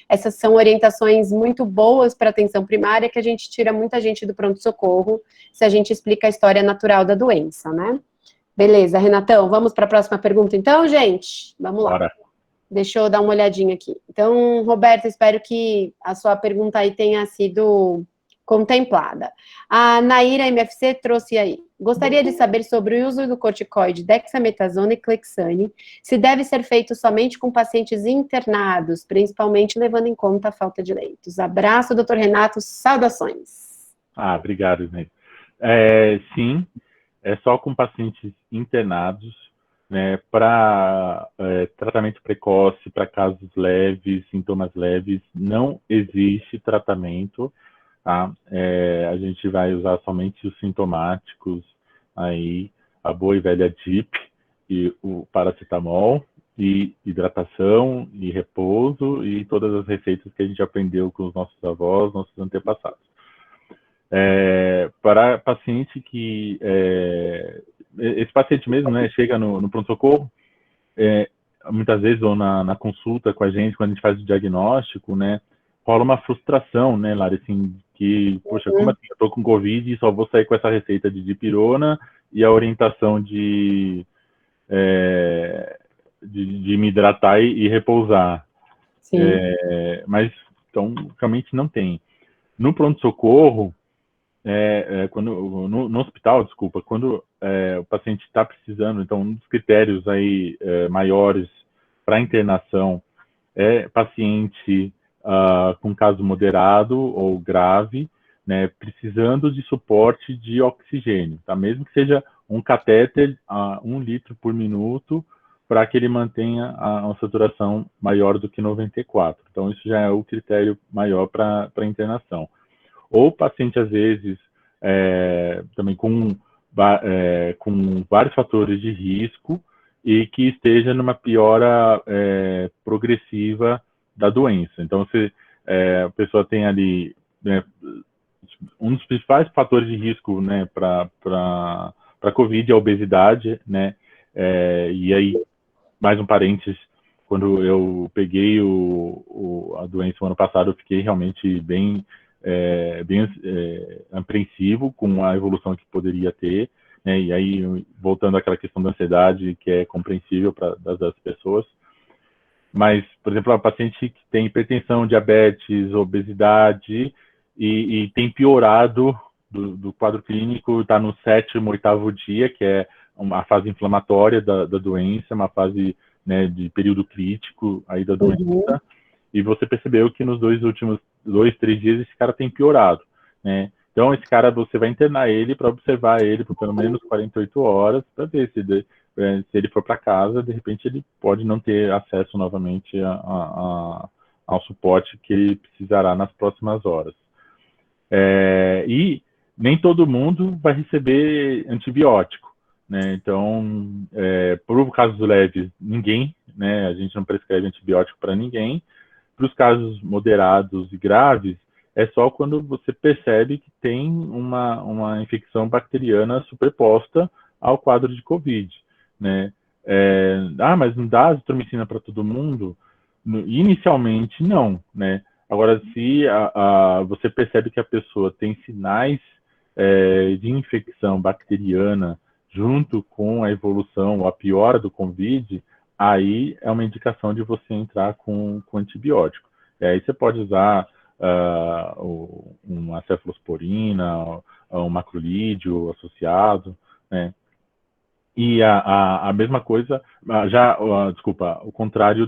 essas são orientações muito boas para atenção primária, que a gente tira muita gente do pronto-socorro, se a gente explica a história natural da doença, né? Beleza, Renatão, vamos para a próxima pergunta então, gente? Vamos lá. Bora. Deixa eu dar uma olhadinha aqui. Então, Roberto, espero que a sua pergunta aí tenha sido contemplada. A Naira MFC trouxe aí. Gostaria de saber sobre o uso do corticoide dexametasona e clexane, se deve ser feito somente com pacientes internados, principalmente levando em conta a falta de leitos. Abraço, doutor Renato, saudações. Obrigado, Inês. Sim, é só com pacientes internados, né, para tratamento precoce, para casos leves, sintomas leves, não existe tratamento, tá? A gente vai usar somente os sintomáticos, aí a boa e velha DIP, e o paracetamol, e hidratação, e repouso, e todas as receitas que a gente aprendeu com os nossos avós, nossos antepassados. Para paciente que... esse paciente mesmo, né, chega no pronto-socorro, muitas vezes, ou na consulta com a gente, quando a gente faz o diagnóstico, né, rola uma frustração, né, Lara, assim, que, poxa, como assim, eu tô com Covid e só vou sair com essa receita de dipirona e a orientação de me hidratar e repousar. Mas, então, realmente não tem. No pronto-socorro, no hospital, desculpa, quando o paciente está precisando, então um dos critérios aí maiores para internação é paciente com caso moderado ou grave, né, precisando de suporte de oxigênio, tá? Mesmo que seja um catéter a 1 litro por minuto, para que ele mantenha uma saturação maior do que 94. Então, isso já é o critério maior para internação. Ou paciente, às vezes, também com vários fatores de risco e que esteja numa piora progressiva da doença. Então, se a pessoa tem ali, né, um dos principais fatores de risco, né, para COVID é a obesidade, né, e aí, mais um parênteses, quando eu peguei a doença no ano passado, eu fiquei realmente bem apreensivo com a evolução que poderia ter, né? E aí, voltando àquela questão da ansiedade, que é compreensível das pessoas. Mas, por exemplo, a paciente que tem hipertensão, diabetes, obesidade e tem piorado do quadro clínico, está no 7º, 8º dia, que é uma fase inflamatória da doença, uma fase, né, de período crítico aí da doença, e você percebeu que nos últimos 2, 3 dias esse cara tem piorado, né? Então, esse cara, você vai internar ele para observar ele por pelo menos 48 horas, para ver se ele for para casa, de repente ele pode não ter acesso novamente ao suporte que ele precisará nas próximas horas. E nem todo mundo vai receber antibiótico, né? Então, por casos leves, ninguém, né? A gente não prescreve antibiótico para ninguém. Para os casos moderados e graves, é só quando você percebe que tem uma infecção bacteriana superposta ao quadro de COVID, né? Mas não dá azitromicina para todo mundo? Inicialmente, não, né? Agora, se você percebe que a pessoa tem sinais de infecção bacteriana junto com a evolução, a piora do COVID, aí é uma indicação de você entrar com antibiótico. Aí você pode usar uma cefalosporina, um macrolídeo associado, né? E a mesma coisa, o contrário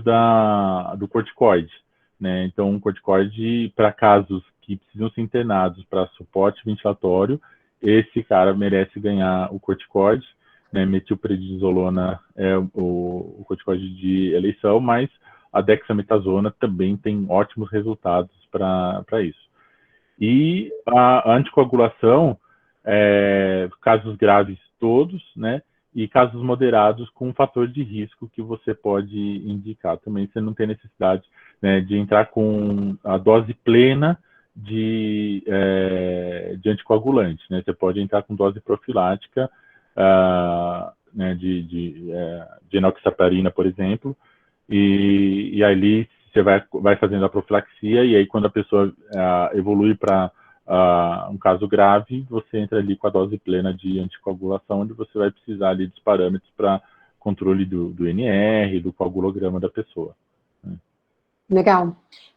do corticoide, né? Então, um corticoide para casos que precisam ser internados para suporte ventilatório, esse cara merece ganhar o corticoide, né? Metilprednisolona é o corticoide de eleição, mas a dexametasona também tem ótimos resultados para isso. E a anticoagulação, casos graves todos, né? E casos moderados com um fator de risco que você pode indicar. Também você não tem necessidade, né, de entrar com a dose plena de anticoagulante, né? Você pode entrar com dose profilática, né, de enoxaparina, por exemplo, e ali você vai fazendo a profilaxia, e aí quando a pessoa evolui para um caso grave, você entra ali com a dose plena de anticoagulação, onde você vai precisar ali dos parâmetros para controle do NR, do coagulograma da pessoa. Legal.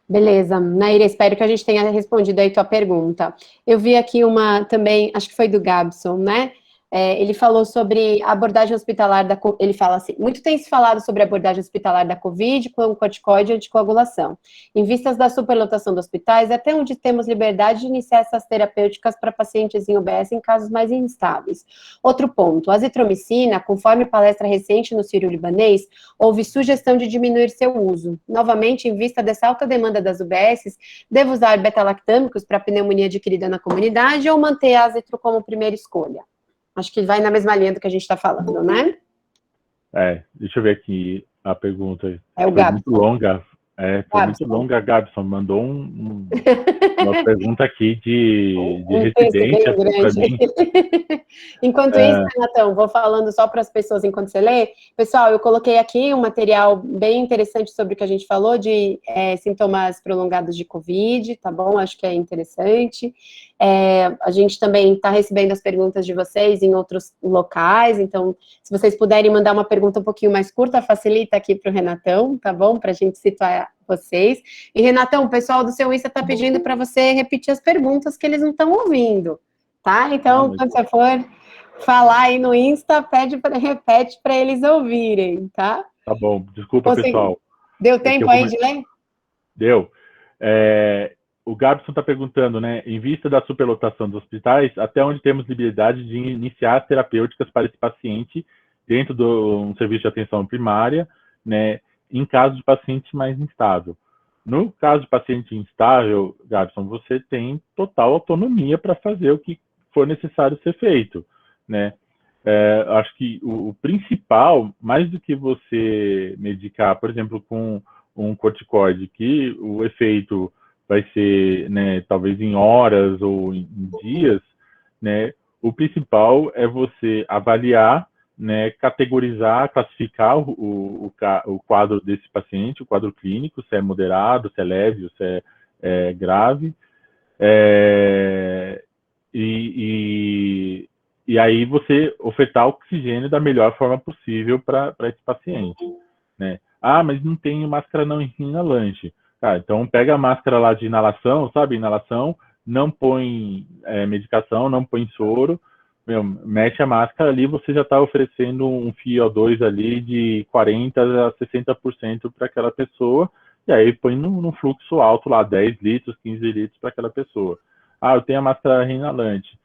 Beleza. Naira, espero que a gente tenha respondido aí tua pergunta. Eu vi aqui uma também, acho que foi do Gabson, né? Ele falou sobre a abordagem hospitalar ele fala assim, muito tem se falado sobre a abordagem hospitalar da Covid com corticoide e anticoagulação. Em vistas da superlotação dos hospitais, até onde temos liberdade de iniciar essas terapêuticas para pacientes em UBS em casos mais instáveis. Outro ponto, a azitromicina, conforme palestra recente no Sírio-Libanês, houve sugestão de diminuir seu uso. Novamente, em vista dessa alta demanda das UBSs, devo usar beta-lactâmicos para pneumonia adquirida na comunidade ou manter a azitro como primeira escolha? Acho que vai na mesma linha do que a gente está falando, né? Deixa eu ver aqui a pergunta. É o Foi Gabson. muito longa. Foi muito longa, Gabson. Mandou uma pergunta aqui de residência para mim. Enquanto isso, Renatão, vou falando só para as pessoas enquanto você lê. Pessoal, eu coloquei aqui um material bem interessante sobre o que a gente falou de sintomas prolongados de Covid, tá bom? Acho que é interessante. A gente também está recebendo as perguntas de vocês em outros locais, então, se vocês puderem mandar uma pergunta um pouquinho mais curta, facilita aqui para o Renatão, tá bom? Para a gente situar vocês. E, Renatão, o pessoal do seu Insta está pedindo para você repetir as perguntas que eles não estão ouvindo, tá? Então, quando você for falar aí no Insta, repete para eles ouvirem, tá? Tá bom, desculpa, pessoal. Deu tempo aí de ler? Deu. O Gabson está perguntando, né, em vista da superlotação dos hospitais, até onde temos liberdade de iniciar terapêuticas para esse paciente dentro de um serviço de atenção primária, né, em caso de paciente mais instável. No caso de paciente instável, Gabson, você tem total autonomia para fazer o que for necessário ser feito, né? Acho que o principal, mais do que você medicar, por exemplo, com um corticoide, que o efeito vai ser, né, talvez em horas ou em dias, né, o principal é você avaliar, né, categorizar, classificar o quadro desse paciente, o quadro clínico, se é moderado, se é leve, ou se é grave, e aí você ofertar oxigênio da melhor forma possível para esse paciente, né? Mas não tem máscara não inalante. Então pega a máscara lá de inalação, sabe? Inalação, não põe medicação, não põe soro, mete a máscara ali, você já está oferecendo um FiO2 ali de 40% a 60% para aquela pessoa, e aí põe num fluxo alto lá, 10 litros, 15 litros para aquela pessoa. Eu tenho a máscara inalante.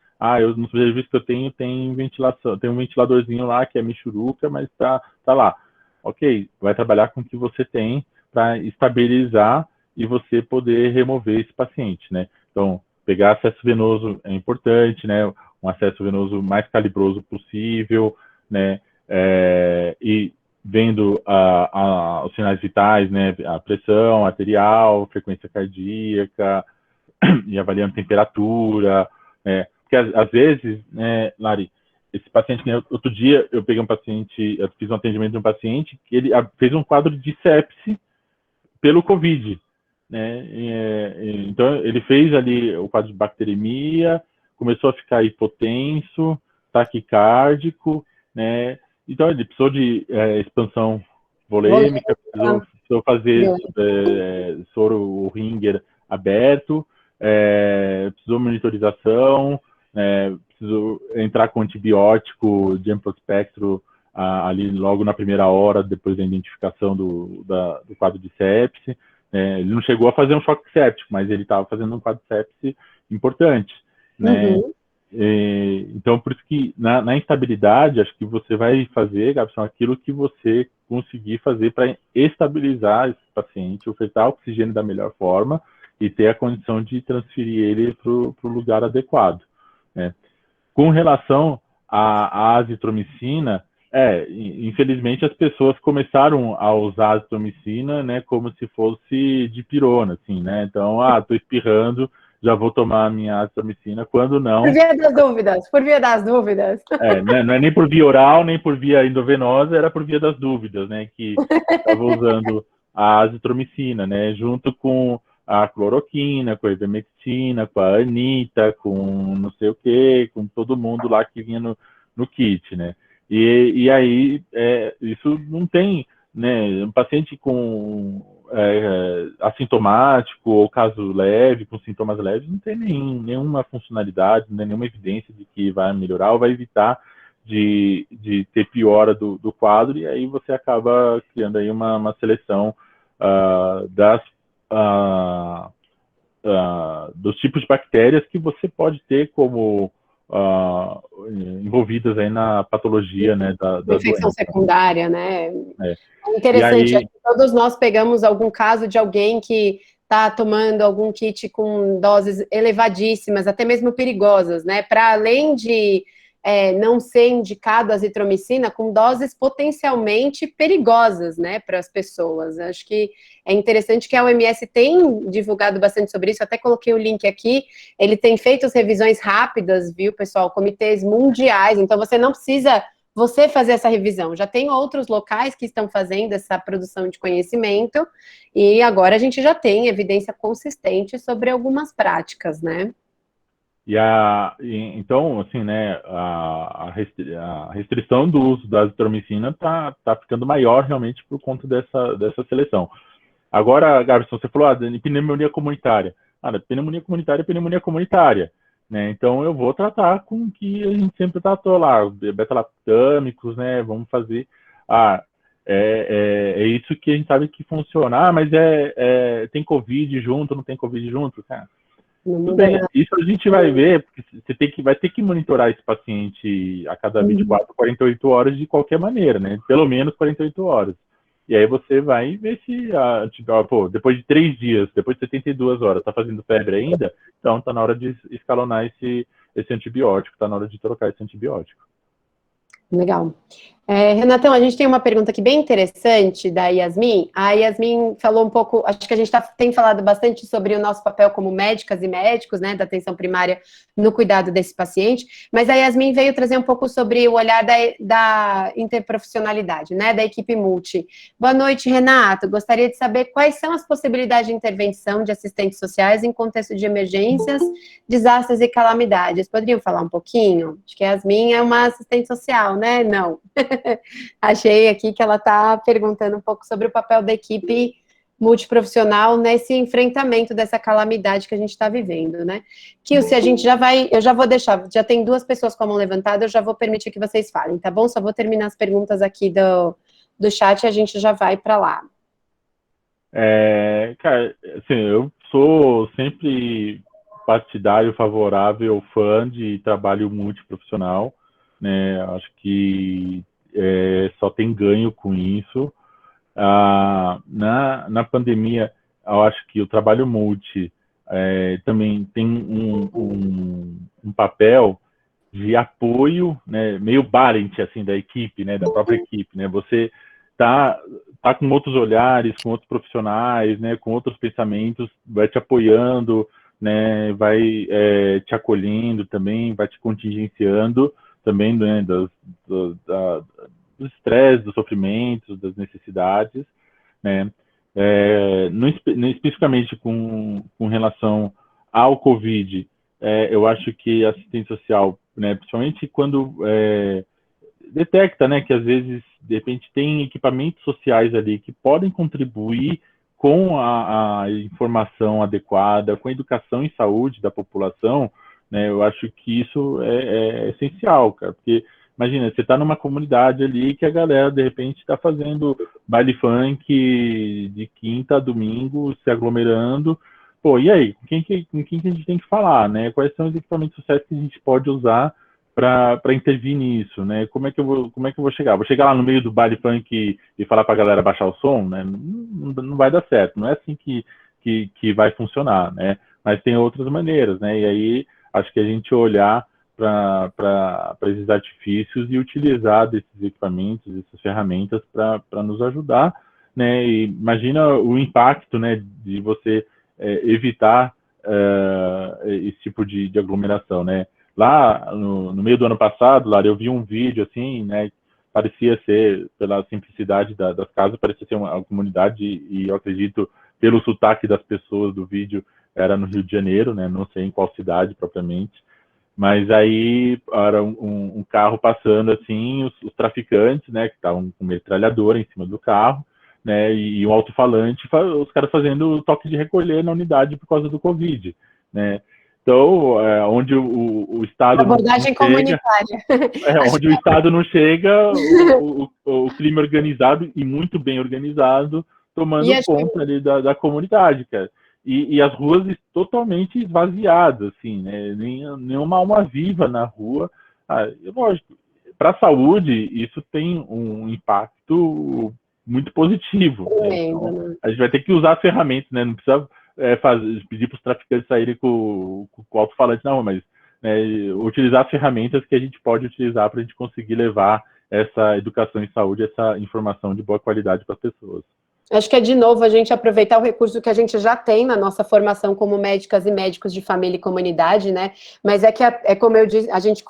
No serviço que eu tenho, tem ventilação, tem um ventiladorzinho lá que é michuruca, mas tá lá. Ok, vai trabalhar com o que você tem para estabilizar e você poder remover esse paciente, né? Então, pegar acesso venoso é importante, né? Um acesso venoso mais calibroso possível, né? E vendo os sinais vitais, né? A pressão arterial, frequência cardíaca, e avaliando temperatura, né? Porque às vezes, né, Lari, esse paciente, né, outro dia eu peguei um paciente, eu fiz um atendimento de um paciente que ele fez um quadro de sepse pelo Covid, né? Então ele fez ali o quadro de bacteremia, começou a ficar hipotenso, taquicárdico, né? Então ele precisou de expansão volêmica, precisou fazer soro Ringer aberto, precisou monitorização, precisou entrar com antibiótico de amplo espectro ali logo na primeira hora, depois da identificação do quadro de sepse. Ele não chegou a fazer um choque séptico, mas ele estava fazendo um quadro de sepse importante, né? Então, por isso que na instabilidade, acho que você vai fazer, Gabson, aquilo que você conseguir fazer para estabilizar esse paciente, ofertar oxigênio da melhor forma e ter a condição de transferir ele para o lugar adequado, né? Com relação à azitromicina, infelizmente as pessoas começaram a usar a azitromicina, né, como se fosse dipirona, assim, né? Então, tô espirrando, já vou tomar a minha azitromicina, quando não... Por via das dúvidas, por via das dúvidas. Não é nem por via oral, nem por via endovenosa, era por via das dúvidas, né, que estava usando a azitromicina, né, junto com a cloroquina, com a ivermectina, com a anita, com não sei o que, com todo mundo lá que vinha no kit, né. E aí, isso não tem, né, um paciente com assintomático ou caso leve, com sintomas leves, não tem nenhuma funcionalidade, nenhuma evidência de que vai melhorar ou vai evitar de ter piora do quadro, e aí você acaba criando aí uma seleção dos tipos de bactérias que você pode ter como envolvidas aí na patologia, né, da infecção doença. secundária, né? É Interessante, aí, todos nós pegamos algum caso de alguém que está tomando algum kit com doses elevadíssimas, até mesmo perigosas, né? Para além de não ser indicado a azitromicina, com doses potencialmente perigosas, né, para as pessoas. Acho que é interessante que a OMS tem divulgado bastante sobre isso, até coloquei o link aqui, ele tem feito as revisões rápidas, viu, pessoal, comitês mundiais, então você não precisa fazer essa revisão, já tem outros locais que estão fazendo essa produção de conhecimento, e agora a gente já tem evidência consistente sobre algumas práticas, né? Então, assim, né, a restrição do uso da azitromicina tá ficando maior realmente por conta dessa seleção. Agora, Gabson, você falou de pneumonia comunitária. Pneumonia comunitária é pneumonia comunitária, né? Então, eu vou tratar com o que a gente sempre tratou lá, beta-lactâmicos, né? Vamos fazer... é isso que a gente sabe que funciona. Mas tem Covid junto, não tem Covid junto? Cara, tudo bem, isso a gente vai ver, porque você vai ter que monitorar esse paciente a cada 24, 48 horas de qualquer maneira, né? Pelo menos 48 horas. E aí você vai ver se, depois de 3 dias, depois de 72 horas, está fazendo febre ainda, então está na hora de escalonar esse antibiótico, está na hora de trocar esse antibiótico. Legal. Renatão, a gente tem uma pergunta aqui bem interessante da Yasmin. A Yasmin falou um pouco, acho que a gente tem falado bastante sobre o nosso papel como médicas e médicos, né, da atenção primária no cuidado desse paciente, mas a Yasmin veio trazer um pouco sobre o olhar da interprofissionalidade, né, da equipe multi. Boa noite, Renato. Gostaria de saber quais são as possibilidades de intervenção de assistentes sociais em contexto de emergências, desastres e calamidades. Poderiam falar um pouquinho? Acho que a Yasmin é uma assistente social, né? Não. Achei aqui que ela está perguntando um pouco sobre o papel da equipe multiprofissional nesse enfrentamento dessa calamidade que a gente está vivendo, né? Kilce, eu já vou deixar, já tem 2 pessoas com a mão levantada, eu já vou permitir que vocês falem, tá bom? Só vou terminar as perguntas aqui do chat e a gente já vai para lá. Cara, assim, eu sou sempre partidário, favorável, fã de trabalho multiprofissional, né? Acho que só tem ganho com isso. Na pandemia, eu acho que o trabalho multi também tem um papel de apoio, né, meio parent, assim, da equipe, né, da própria equipe, né? Você tá com outros olhares, com outros profissionais, né, com outros pensamentos, vai te apoiando, né, vai te acolhendo também, vai te contingenciando também, né, do estresse, dos sofrimentos, das necessidades, né? Especificamente com relação ao Covid, eu acho que a assistente social, né, principalmente quando detecta, né, que às vezes, de repente, tem equipamentos sociais ali que podem contribuir com a informação adequada, com a educação em saúde da população, né, eu acho que isso é essencial, cara, porque imagina, você está numa comunidade ali que a galera, de repente, está fazendo baile funk de quinta a domingo, se aglomerando. Pô, e aí? Com quem que a gente tem que falar, né? Quais são os equipamentos sociais que a gente pode usar para intervir nisso, né? Como é que eu vou chegar? Vou chegar lá no meio do baile funk e falar para a galera baixar o som, né? Não vai dar certo. Não é assim que vai funcionar, né? Mas tem outras maneiras, né? E aí, acho que a gente olhar para esses artifícios e utilizar desses equipamentos, essas ferramentas para nos ajudar, né? E imagina o impacto, né, de você evitar esse tipo de aglomeração, né? Lá, no meio do ano passado, Lara, eu vi um vídeo, assim, né? Parecia ser, pela simplicidade das casas, parecia ser uma comunidade, e eu acredito, pelo sotaque das pessoas do vídeo, era no Rio de Janeiro, né? Não sei em qual cidade propriamente, mas aí era um carro passando, assim, os traficantes, né? Que estavam com metralhadora em cima do carro, né? E um alto-falante, os caras fazendo o toque de recolher na unidade por causa do Covid, né? Então, onde o Estado não Abordagem chega, comunitária. onde o Estado não chega, o crime organizado e muito bem organizado tomando conta ali da comunidade, cara. E as ruas totalmente esvaziadas, assim, né? Nenhuma alma viva na rua. Lógico, para a saúde, isso tem um impacto muito positivo, né? Então, a gente vai ter que usar as ferramentas, né? Não precisa pedir para os traficantes saírem com o alto-falante, não, mas utilizar as ferramentas que a gente pode utilizar para a gente conseguir levar essa educação em saúde, essa informação de boa qualidade para as pessoas. Acho que é, de novo, a gente aproveitar o recurso que a gente já tem na nossa formação como médicas e médicos de família e comunidade, né? Mas é como eu disse, a gente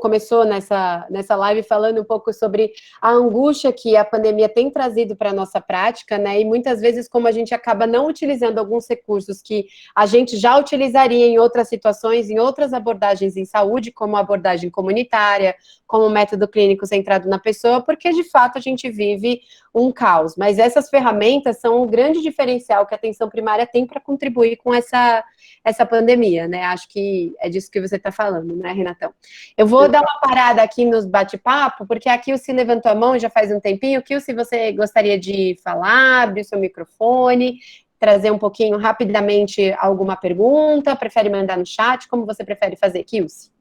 começou nessa live falando um pouco sobre a angústia que a pandemia tem trazido para a nossa prática, né? E muitas vezes, como a gente acaba não utilizando alguns recursos que a gente já utilizaria em outras situações, em outras abordagens em saúde, como a abordagem comunitária, como o método clínico centrado na pessoa, porque de fato a gente vive um caos. Mas essas ferramentas são o grande diferencial que a atenção primária tem para contribuir com essa pandemia, né? Acho que é disso que você está falando, né, Renatão? Eu vou dar uma parada aqui nos bate-papo, porque a Kilce levantou a mão já faz um tempinho. Kilce, você gostaria de falar, abrir o seu microfone, trazer um pouquinho rapidamente alguma pergunta? Prefere mandar no chat? Como você prefere fazer, Kilce?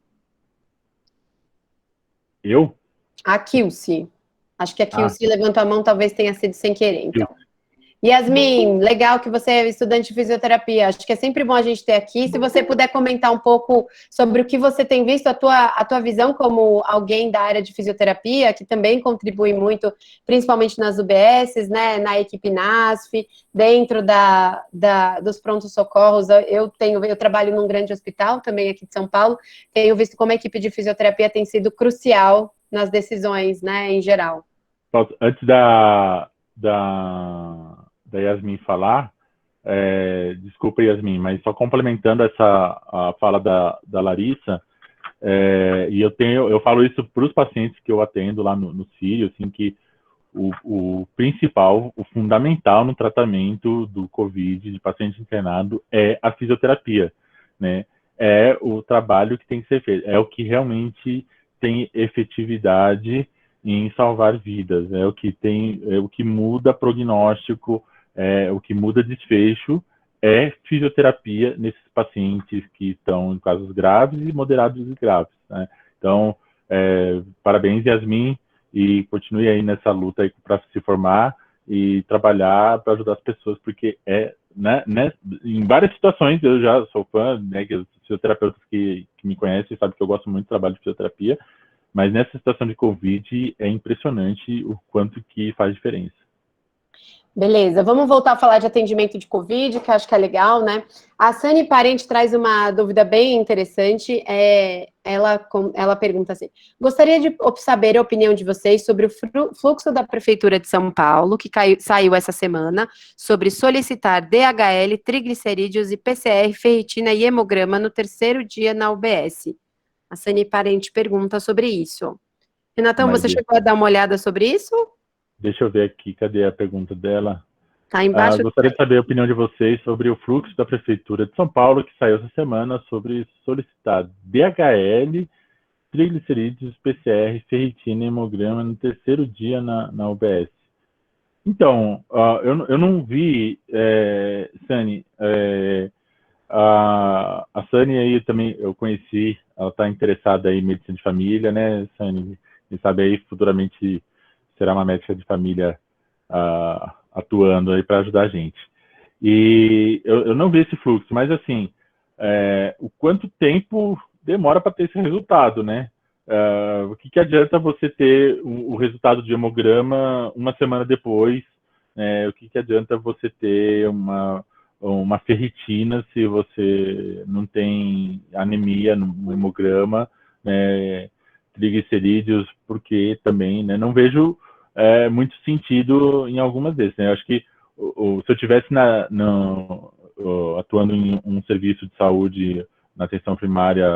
Eu? A Kilce. Acho que a Kilce levantou a mão, talvez tenha sido sem querer, então. Yasmin, legal que você é estudante de fisioterapia. Acho que é sempre bom a gente ter aqui. Se você puder comentar um pouco sobre o que você tem visto, a tua visão como alguém da área de fisioterapia, que também contribui muito, principalmente nas UBSs, né, na equipe NASF, dentro dos prontos-socorros. Eu trabalho num grande hospital, também aqui de São Paulo, tenho visto como a equipe de fisioterapia tem sido crucial nas decisões, né, em geral. Antes da Yasmin falar, desculpa, Yasmin, mas só complementando a fala da Larissa, e eu falo isso para os pacientes que eu atendo lá no Sírio, assim, que o principal, o fundamental no tratamento do Covid de paciente internado é a fisioterapia, né? É o trabalho que tem que ser feito, é o que realmente tem efetividade em salvar vidas, é o que muda prognóstico, o que muda desfecho, é fisioterapia nesses pacientes que estão em casos graves e moderados e graves, né? Então, parabéns, Yasmin, e continue aí nessa luta aí para se formar e trabalhar para ajudar as pessoas, porque né, em várias situações, eu já sou fã, né, que os fisioterapeutas que me conhecem sabem que eu gosto muito do trabalho de fisioterapia, mas nessa situação de Covid é impressionante o quanto que faz diferença. Beleza, vamos voltar a falar de atendimento de Covid, que acho que é legal, né? A Sani Parente traz uma dúvida bem interessante. Ela pergunta assim: gostaria de saber a opinião de vocês sobre o fluxo da Prefeitura de São Paulo, que saiu essa semana, sobre solicitar DHL, triglicerídeos e PCR, ferritina e hemograma no terceiro dia na UBS. A Sani Parente pergunta sobre isso. Renatão, você chegou a dar uma olhada sobre isso? Deixa eu ver aqui, cadê a pergunta dela? Tá embaixo. Gostaria de saber a opinião de vocês sobre o fluxo da Prefeitura de São Paulo, que saiu essa semana, sobre solicitar DHL, triglicerídeos, PCR, ferritina e hemograma no terceiro dia na UBS. Então, eu não vi, Sani, a Sani aí também eu conheci, ela está interessada em medicina de família, né, Sani? Quem sabe aí futuramente será uma médica de família atuando aí para ajudar a gente. E eu não vi esse fluxo, mas assim, o quanto tempo demora para ter esse resultado, né? O que adianta você ter o resultado de hemograma uma semana depois? O que adianta você ter uma ferritina se você não tem anemia no hemograma, né, triglicerídeos, porque também, né, não vejo muito sentido em algumas vezes, né? Eu acho que se eu tivesse atuando em um serviço de saúde na atenção primária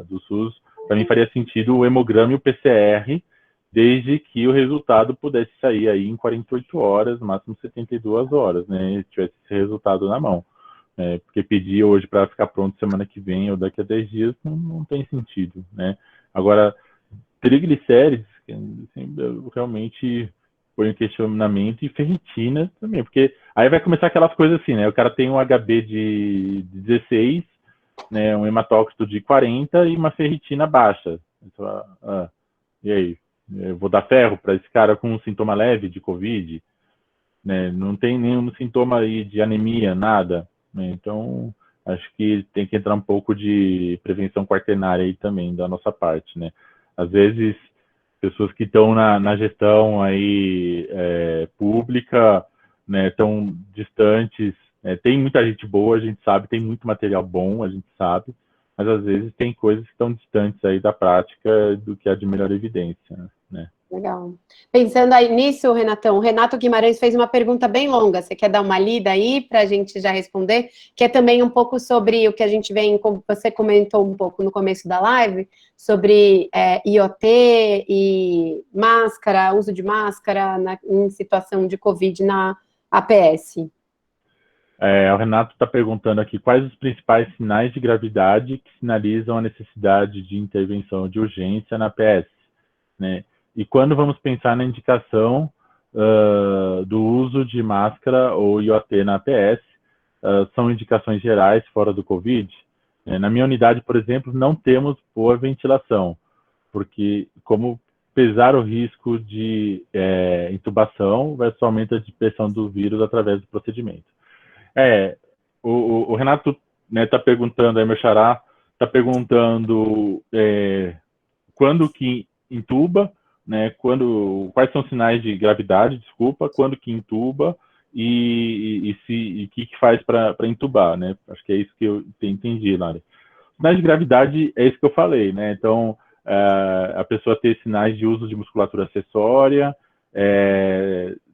do SUS, para mim faria sentido o hemograma e o PCR, desde que o resultado pudesse sair aí em 48 horas, máximo 72 horas, né? E tivesse esse resultado na mão. Porque pedir hoje para ficar pronto semana que vem ou daqui a 10 dias não tem sentido, né? Agora, triglicérides, assim, eu realmente põe em questionamento, e ferritina também, porque aí vai começar aquelas coisas assim, né? O cara tem um HB de 16, né? Um hematócrito de 40 e uma ferritina baixa. Então, e aí? Eu vou dar ferro para esse cara com um sintoma leve de Covid? Né? Não tem nenhum sintoma aí de anemia, nada. Né? Então, acho que tem que entrar um pouco de prevenção quaternária aí também, da nossa parte, né? Às vezes, pessoas que estão na gestão aí pública, né, tão distantes, tem muita gente boa, a gente sabe, tem muito material bom, a gente sabe, mas às vezes tem coisas que estão distantes aí da prática do que há de melhor evidência, né? Legal. Pensando aí nisso, Renatão, o Renato Guimarães fez uma pergunta bem longa. Você quer dar uma lida aí para a gente já responder? Que é também um pouco sobre o que a gente vem, como você comentou um pouco no começo da live, sobre IoT e máscara, uso de máscara em situação de Covid na APS. O Renato está perguntando aqui quais os principais sinais de gravidade que sinalizam a necessidade de intervenção de urgência na APS, né? E quando vamos pensar na indicação do uso de máscara ou IoT na APS, são indicações gerais fora do Covid? Na minha unidade, por exemplo, não temos boa ventilação, porque como pesar o risco de intubação versus aumento de pressão do vírus através do procedimento. O Renato, né, tá perguntando, aí meu xará, está perguntando quando que intuba, né, quais são os sinais de gravidade, desculpa, quando que intuba e o que faz para intubar, né? Acho que é isso que eu entendi, Lari. Sinais de gravidade é isso que eu falei, né? Então, a pessoa ter sinais de uso de musculatura acessória,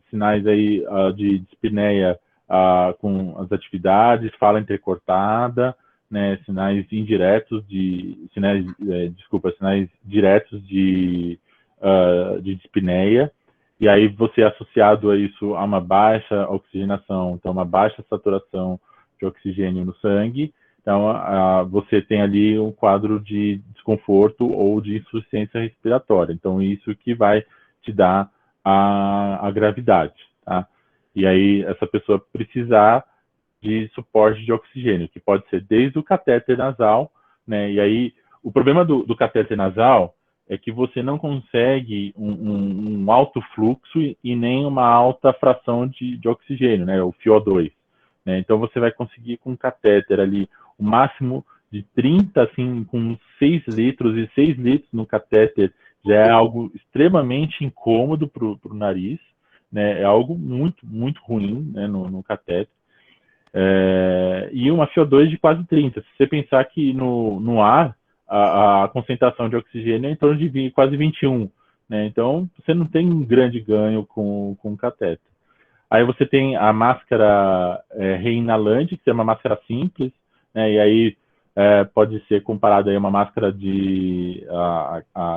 sinais aí de dispneia com as atividades, fala entrecortada, né, sinais diretos de dispneia, e aí você associado a isso a uma baixa oxigenação, então uma baixa saturação de oxigênio no sangue, então você tem ali um quadro de desconforto ou de insuficiência respiratória, então isso que vai te dar a gravidade, tá? E aí essa pessoa precisar de suporte de oxigênio, que pode ser desde o catéter nasal, né? E aí o problema do catéter nasal é que você não consegue um alto fluxo e nem uma alta fração de oxigênio, né? O FiO2. Né? Então você vai conseguir com um catéter ali o máximo de 30, assim, com 6 litros, e 6 litros no catéter já é algo extremamente incômodo para o nariz, né? É algo muito, muito ruim, né, no catéter. E uma FiO2 de quase 30. Se você pensar que no ar a concentração de oxigênio é em torno de quase 21, né? Então você não tem um grande ganho com o catéter. Aí você tem a máscara reinalante, que é uma máscara simples, né? E aí pode ser comparada a uma máscara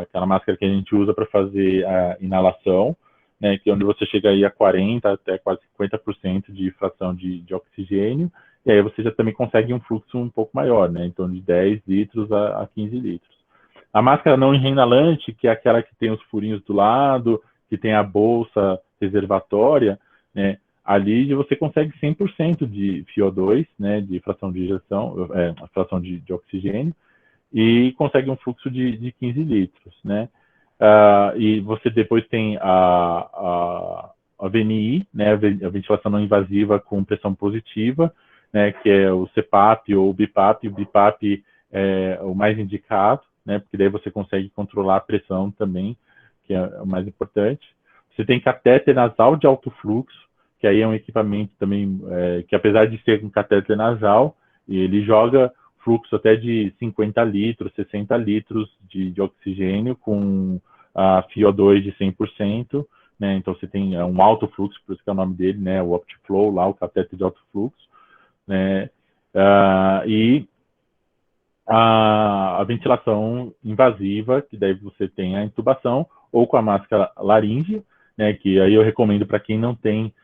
aquela máscara que a gente usa para fazer a inalação, né, que é onde você chega aí a 40% até quase 50% de fração de oxigênio, e aí você já também consegue um fluxo um pouco maior, né, em torno de 10 litros a 15 litros. A máscara não inalante, que é aquela que tem os furinhos do lado, que tem a bolsa reservatória, né, ali você consegue 100% de FiO2, né, de fração de injeção, fração de oxigênio, e consegue um fluxo de 15 litros, né. E você depois tem a VNI, né, a ventilação não invasiva com pressão positiva, né, que é o CPAP ou o BIPAP. O BIPAP é o mais indicado, né, porque daí você consegue controlar a pressão também, que é o mais importante. Você tem catéter nasal de alto fluxo, que aí é um equipamento também que, apesar de ser com catéter nasal, ele joga fluxo até de 50 litros, 60 litros de oxigênio com a FiO2 de 100%, né? Então você tem um alto fluxo, por isso que é o nome dele, né? O OptiFlow, lá o catéter de alto fluxo, né? E a ventilação invasiva, que daí você tem a intubação, ou com a máscara laríngea, né? Que aí eu recomendo para quem não tem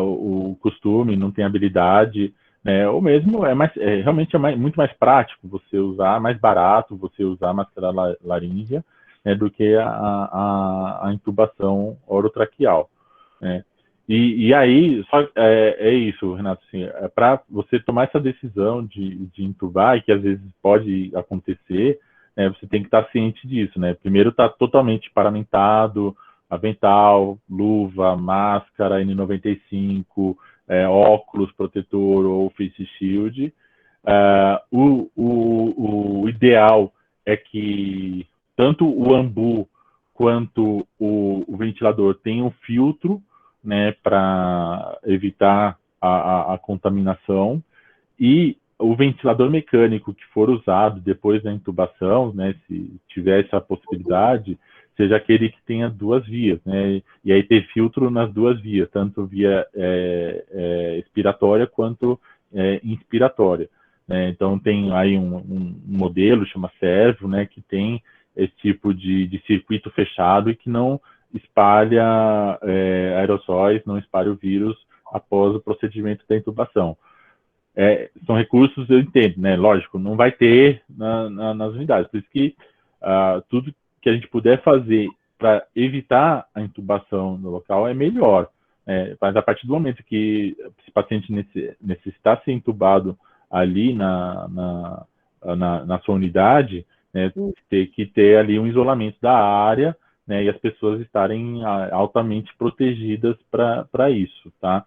o costume, não tem habilidade, né? Ou mesmo realmente muito mais prático você usar, mais barato você usar a máscara laríngea, né, do que a intubação orotraqueal, né? E aí, é isso, Renato, assim, para você tomar essa decisão de intubar, e que às vezes pode acontecer, né, você tem que estar ciente disso, né? Primeiro, está totalmente paramentado, avental, luva, máscara, N95, óculos protetor ou face shield. O ideal é que tanto o ambu quanto o ventilador tenham um filtro, né, para evitar a contaminação, e o ventilador mecânico que for usado depois da intubação, né, se tiver essa possibilidade, seja aquele que tenha 2 vias, né, e aí ter filtro nas 2 vias, tanto via expiratória quanto inspiratória, né? Então tem aí um modelo, chama Servo, né, que tem esse tipo de circuito fechado e que não espalha aerossóis, não espalha o vírus após o procedimento da intubação. São recursos, eu entendo, né? Lógico, não vai ter nas unidades, por isso que tudo que a gente puder fazer para evitar a intubação no local é melhor. Mas a partir do momento que esse paciente necessitar ser intubado ali na sua unidade, né, ter que ter ali um isolamento da área, né, e as pessoas estarem altamente protegidas para isso, tá?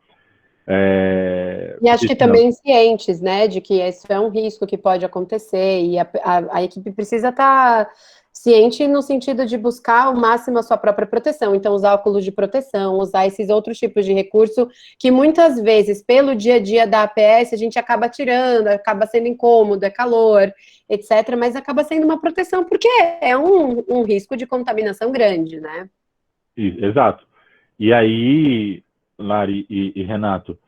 E acho que também cientes, né, de que isso é um risco que pode acontecer, e a equipe precisa estar ciente no sentido de buscar ao máximo a sua própria proteção. Então, usar óculos de proteção, usar esses outros tipos de recurso que muitas vezes, pelo dia a dia da APS, a gente acaba tirando, acaba sendo incômodo, é calor, etc., mas acaba sendo uma proteção, porque é um risco de contaminação grande, né? Exato. E aí, Lari e Renato,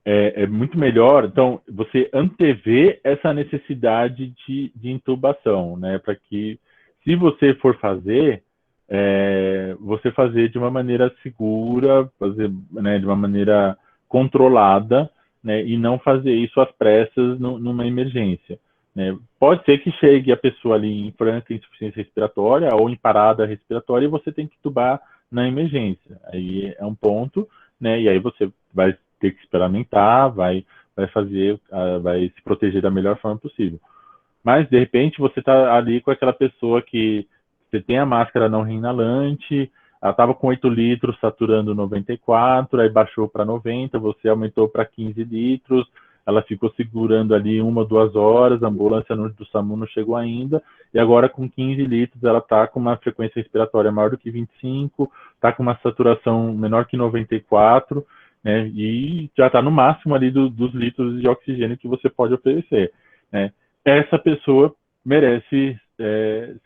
é muito melhor, então, você antever essa necessidade de intubação, né, para que, se você for fazer, você fazer de uma maneira segura, fazer, né, de uma maneira controlada, né, e não fazer isso às pressas numa emergência, né. Pode ser que chegue a pessoa ali em franca insuficiência respiratória ou em parada respiratória e você tem que intubar na emergência. Aí é um ponto, né, e aí você vai ter que experimentar, vai se proteger da melhor forma possível. Mas, de repente, você está ali com aquela pessoa que você tem a máscara não reinalante, ela estava com 8 litros, saturando 94, aí baixou para 90, você aumentou para 15 litros, ela ficou segurando ali 1 ou 2 horas, a ambulância do SAMU não chegou ainda, e agora com 15 litros ela está com uma frequência respiratória maior do que 25, está com uma saturação menor que 94, né, e já está no máximo ali dos litros de oxigênio que você pode oferecer, né. Essa pessoa merece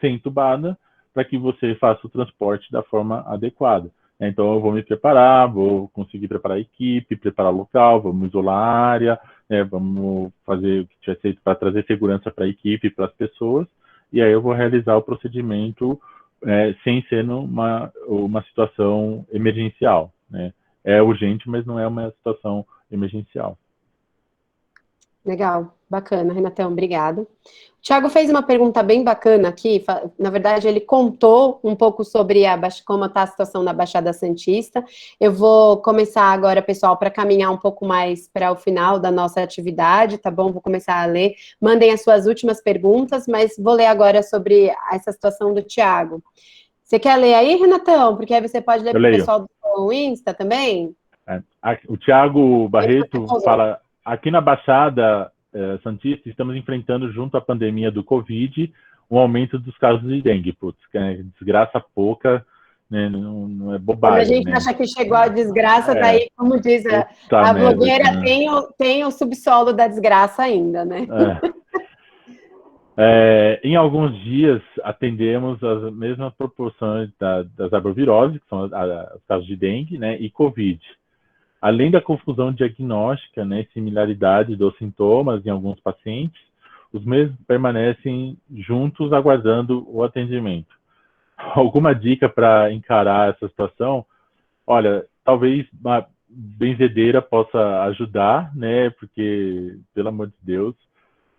ser intubada para que você faça o transporte da forma adequada. Então, eu vou me preparar, vou conseguir preparar a equipe, preparar o local, vamos isolar a área, vamos fazer o que tiver feito para trazer segurança para a equipe e para as pessoas, e aí eu vou realizar o procedimento sem ser uma situação emergencial, né? É urgente, mas não é uma situação emergencial. Legal, bacana, Renatão, obrigado. O Thiago fez uma pergunta bem bacana aqui, na verdade ele contou um pouco sobre como está a situação da Baixada Santista. Eu vou começar agora, pessoal, para caminhar um pouco mais para o final da nossa atividade, tá bom? Vou começar a ler, mandem as suas últimas perguntas, mas vou ler agora sobre essa situação do Thiago. Você quer ler aí, Renatão? Porque aí você pode ler para o pessoal do Insta também? O Thiago Barreto fala... Aqui na Baixada Santista, estamos enfrentando, junto à pandemia do Covid, um aumento dos casos de dengue. Putz, desgraça pouca, né? Não é Quando a bobagem, gente né? acha que chegou a desgraça, daí, como diz Puta a merda, blogueira, cara. tem o subsolo da desgraça ainda, né? Em alguns dias, atendemos as mesmas proporções das arboviroses, que são os casos de dengue, né, e Covid. Além da confusão diagnóstica, né, similaridade dos sintomas em alguns pacientes, os mesmos permanecem juntos aguardando o atendimento. Alguma dica para encarar essa situação? Olha, talvez uma benzedeira possa ajudar, né, porque, pelo amor de Deus,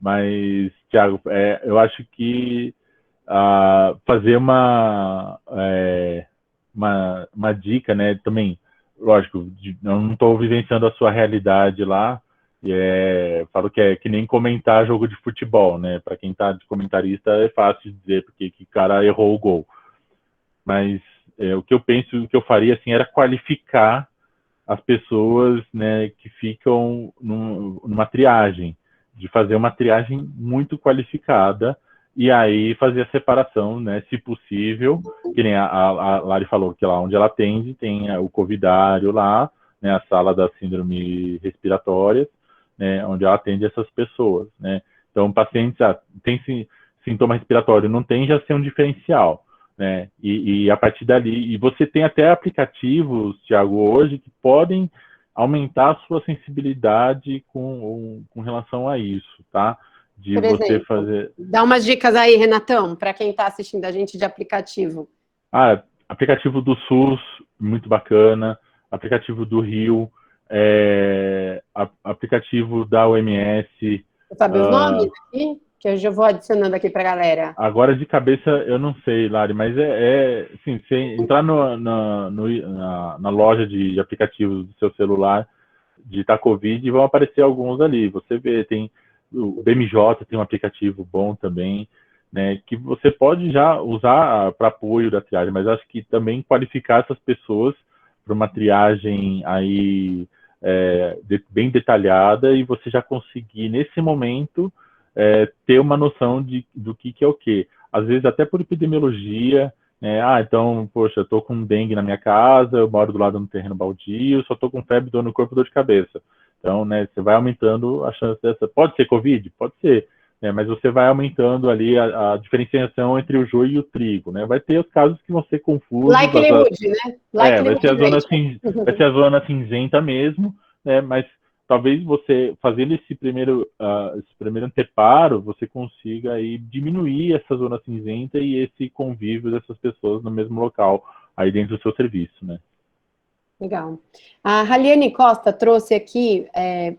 mas, Thiago, eu acho que fazer uma dica, né, também, lógico, eu não estou vivenciando a sua realidade lá, falo que é que nem comentar jogo de futebol, né, para quem está de comentarista é fácil de dizer, porque que cara errou o gol, mas o que eu penso, o que eu faria, assim, era qualificar as pessoas, né, que ficam numa triagem, de fazer uma triagem muito qualificada e aí fazer a separação, né, se possível, que nem a Lari falou, que lá onde ela atende tem o covidário lá, né, a sala das síndromes respiratórias, né, onde ela atende essas pessoas, né. Então, pacientes tem sintoma respiratório, não tem, já ser um diferencial, né? E a partir dali, e você tem até aplicativos, Thiago, hoje que podem aumentar a sua sensibilidade com relação a isso, tá? De Por você exemplo, fazer. dá umas dicas aí, Renatão, para quem está assistindo a gente de aplicativo. Aplicativo do SUS, muito bacana. Aplicativo do Rio, aplicativo da OMS. Você sabe os nomes aqui? Que eu já vou adicionando aqui para a galera. Agora, de cabeça, eu não sei, Lari, mas assim, você entrar na loja de aplicativos do seu celular, digitar Covid, e vão aparecer alguns ali. Você vê, tem o BMJ, tem um aplicativo bom também, né, que você pode já usar para apoio da triagem, mas acho que também qualificar essas pessoas para uma triagem aí bem detalhada e você já conseguir, nesse momento, ter uma noção do que é o que. Às vezes, até por epidemiologia, então, poxa, eu tô com dengue na minha casa, eu moro do lado do terreno baldio, só tô com febre, dor no corpo, dor de cabeça. Então, né, você vai aumentando a chance dessa. Pode ser Covid? Pode ser. Né, mas você vai aumentando ali a diferenciação entre o joio e o trigo. Né? Vai ter os casos que vão ser confusos. Likelihood, né? Vai ser a zona cinzenta mesmo, né? Mas talvez você, fazendo esse primeiro anteparo, você consiga aí diminuir essa zona cinzenta e esse convívio dessas pessoas no mesmo local, aí dentro do seu serviço, né? Legal. A Raliane Costa trouxe aqui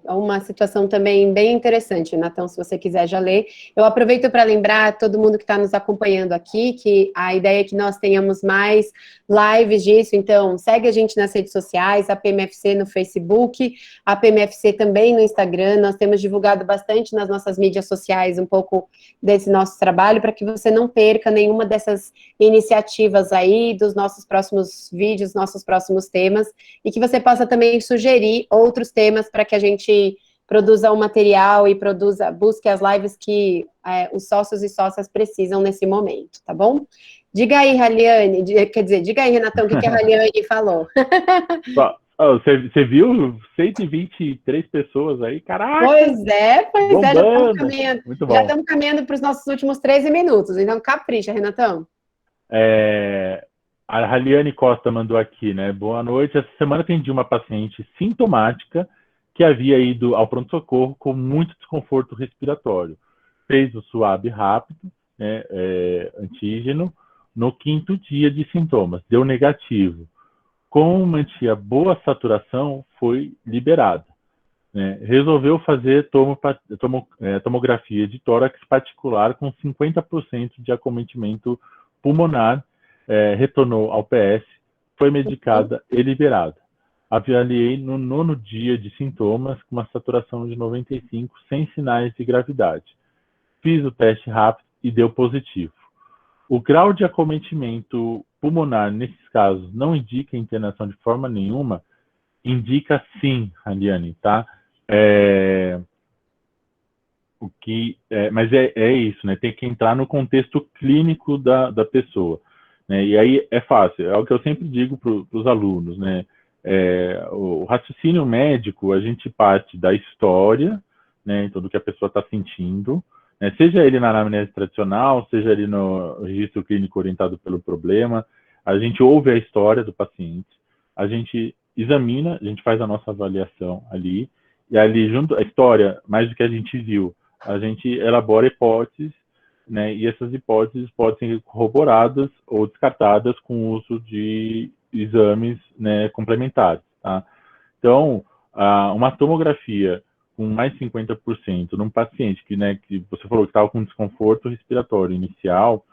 uma situação também bem interessante, Natão, se você quiser já ler. Eu aproveito para lembrar todo mundo que está nos acompanhando aqui que a ideia é que nós tenhamos mais lives disso, então segue a gente nas redes sociais, a PMFC no Facebook, a PMFC também no Instagram, nós temos divulgado bastante nas nossas mídias sociais um pouco desse nosso trabalho, para que você não perca nenhuma dessas iniciativas aí, dos nossos próximos vídeos, nossos próximos temas, e que você possa também sugerir outros temas para que a gente produza um material e busque as lives que os sócios e sócias precisam nesse momento, tá bom? Diga aí, Raliane, diga aí, Renatão, o que a Raliane falou. Você viu 123 pessoas aí? Caraca! Pois é, bombando. Já estamos caminhando para os nossos últimos 13 minutos, então capricha, Renatão. A Raliane Costa mandou aqui, né? Boa noite. Essa semana atendi uma paciente sintomática que havia ido ao pronto-socorro com muito desconforto respiratório. Fez o SWAB rápido, né, antígeno, no 5º dia de sintomas. Deu negativo. Como mantinha boa saturação, foi liberada. Né? Resolveu fazer tomografia de tórax particular com 50% de acometimento pulmonar, retornou ao PS, foi medicada e liberada. Avaliei no 9º dia de sintomas com uma saturação de 95, sem sinais de gravidade. Fiz o teste rápido e deu positivo. O grau de acometimento pulmonar nesses casos não indica internação de forma nenhuma? Indica sim, Raliane, tá? Mas é isso, né? Tem que entrar no contexto clínico da pessoa. né? E aí é fácil, é o que eu sempre digo para os alunos, né? O raciocínio médico, a gente parte da história, né? Então, do que a pessoa está sentindo, né? Seja ele na anamnese tradicional, seja ele no registro clínico orientado pelo problema, a gente ouve a história do paciente, a gente examina, a gente faz a nossa avaliação ali, e ali, junto à história, mais do que a gente viu, a gente elabora hipóteses, né? E essas hipóteses podem ser corroboradas ou descartadas com o uso de exames, né, complementares, tá? Então, uma tomografia com mais de 50% num paciente que, né, que você falou que estava com desconforto respiratório inicial,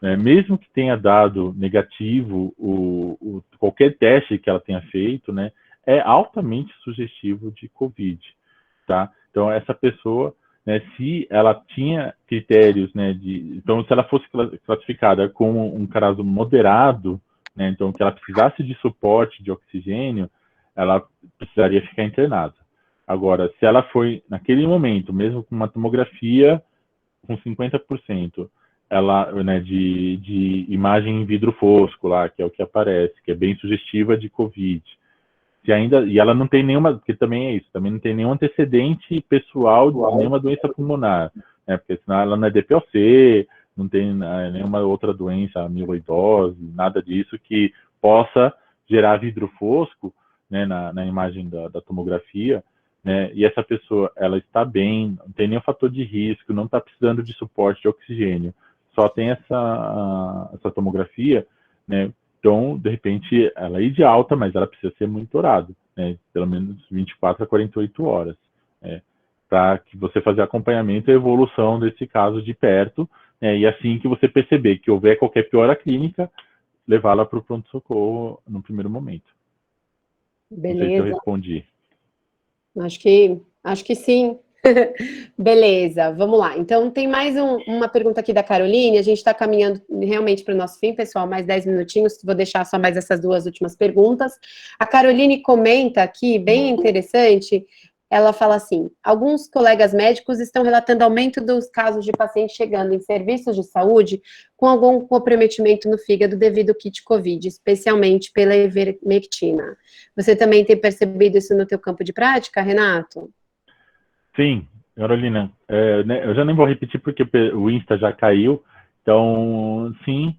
né, mesmo que tenha dado negativo qualquer teste que ela tenha feito, né, é altamente sugestivo de COVID, tá? Então, essa pessoa, né, se ela tinha critérios, né, então, se ela fosse classificada como um caso moderado, né, então, que ela precisasse de suporte de oxigênio, ela precisaria ficar internada. Agora, se ela foi, naquele momento, mesmo com uma tomografia com 50%, ela, né, de imagem em vidro fosco lá, que é o que aparece, que é bem sugestiva de COVID. E ela não tem nenhuma, porque também é isso, também não tem nenhum antecedente pessoal de nenhuma doença pulmonar, né, porque senão ela não é DPLC, não tem nenhuma outra doença, amiloidose, nada disso que possa gerar vidro fosco, né, na imagem da tomografia, né, e essa pessoa, ela está bem, não tem nenhum fator de risco, não está precisando de suporte de oxigênio, só tem essa tomografia, né, então, de repente, ela é de alta, mas ela precisa ser monitorada, né, pelo menos 24 a 48 horas, né, para que você fazer acompanhamento e evolução desse caso de perto, né, e assim que você perceber que houver qualquer piora clínica, levá-la para o pronto-socorro no primeiro momento. Beleza. Não sei se eu respondi. Acho que sim. Beleza, vamos lá. Então, tem mais uma pergunta aqui da Caroline. A gente está caminhando realmente para o nosso fim, pessoal, mais 10 minutinhos. Vou deixar só mais essas duas últimas perguntas. A Caroline comenta aqui, bem interessante. Ela fala assim: alguns colegas médicos estão relatando aumento dos casos de pacientes chegando em serviços de saúde com algum comprometimento no fígado devido ao kit COVID, especialmente pela ivermectina. Você também tem percebido isso no teu campo de prática, Renato? Sim, Carolina, né, eu já nem vou repetir porque o Insta já caiu, então, sim,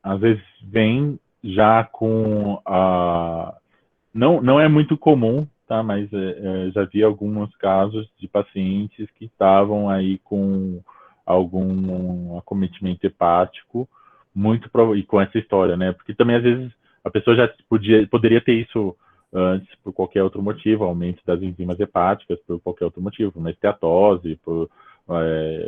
às vezes vem já com não é muito comum, tá? Mas já vi alguns casos de pacientes que estavam aí com algum acometimento hepático, e com essa história, né? Porque também às vezes a pessoa já poderia ter isso antes por qualquer outro motivo, aumento das enzimas hepáticas por qualquer outro motivo, uma esteatose, por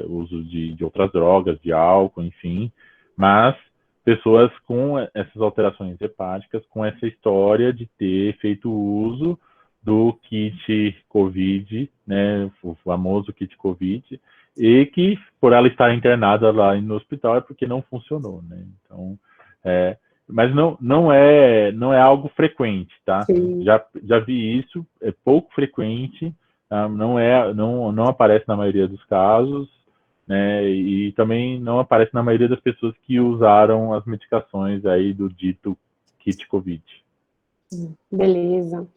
uso de outras drogas, de álcool, enfim, mas pessoas com essas alterações hepáticas, com essa história de ter feito uso do kit COVID, né, o famoso kit COVID, e que por ela estar internada lá no hospital é porque não funcionou, né? Então, mas não é algo frequente, tá? Já vi isso, é pouco frequente, tá? Não aparece na maioria dos casos, né? E também não aparece na maioria das pessoas que usaram as medicações aí do dito kit COVID. Beleza.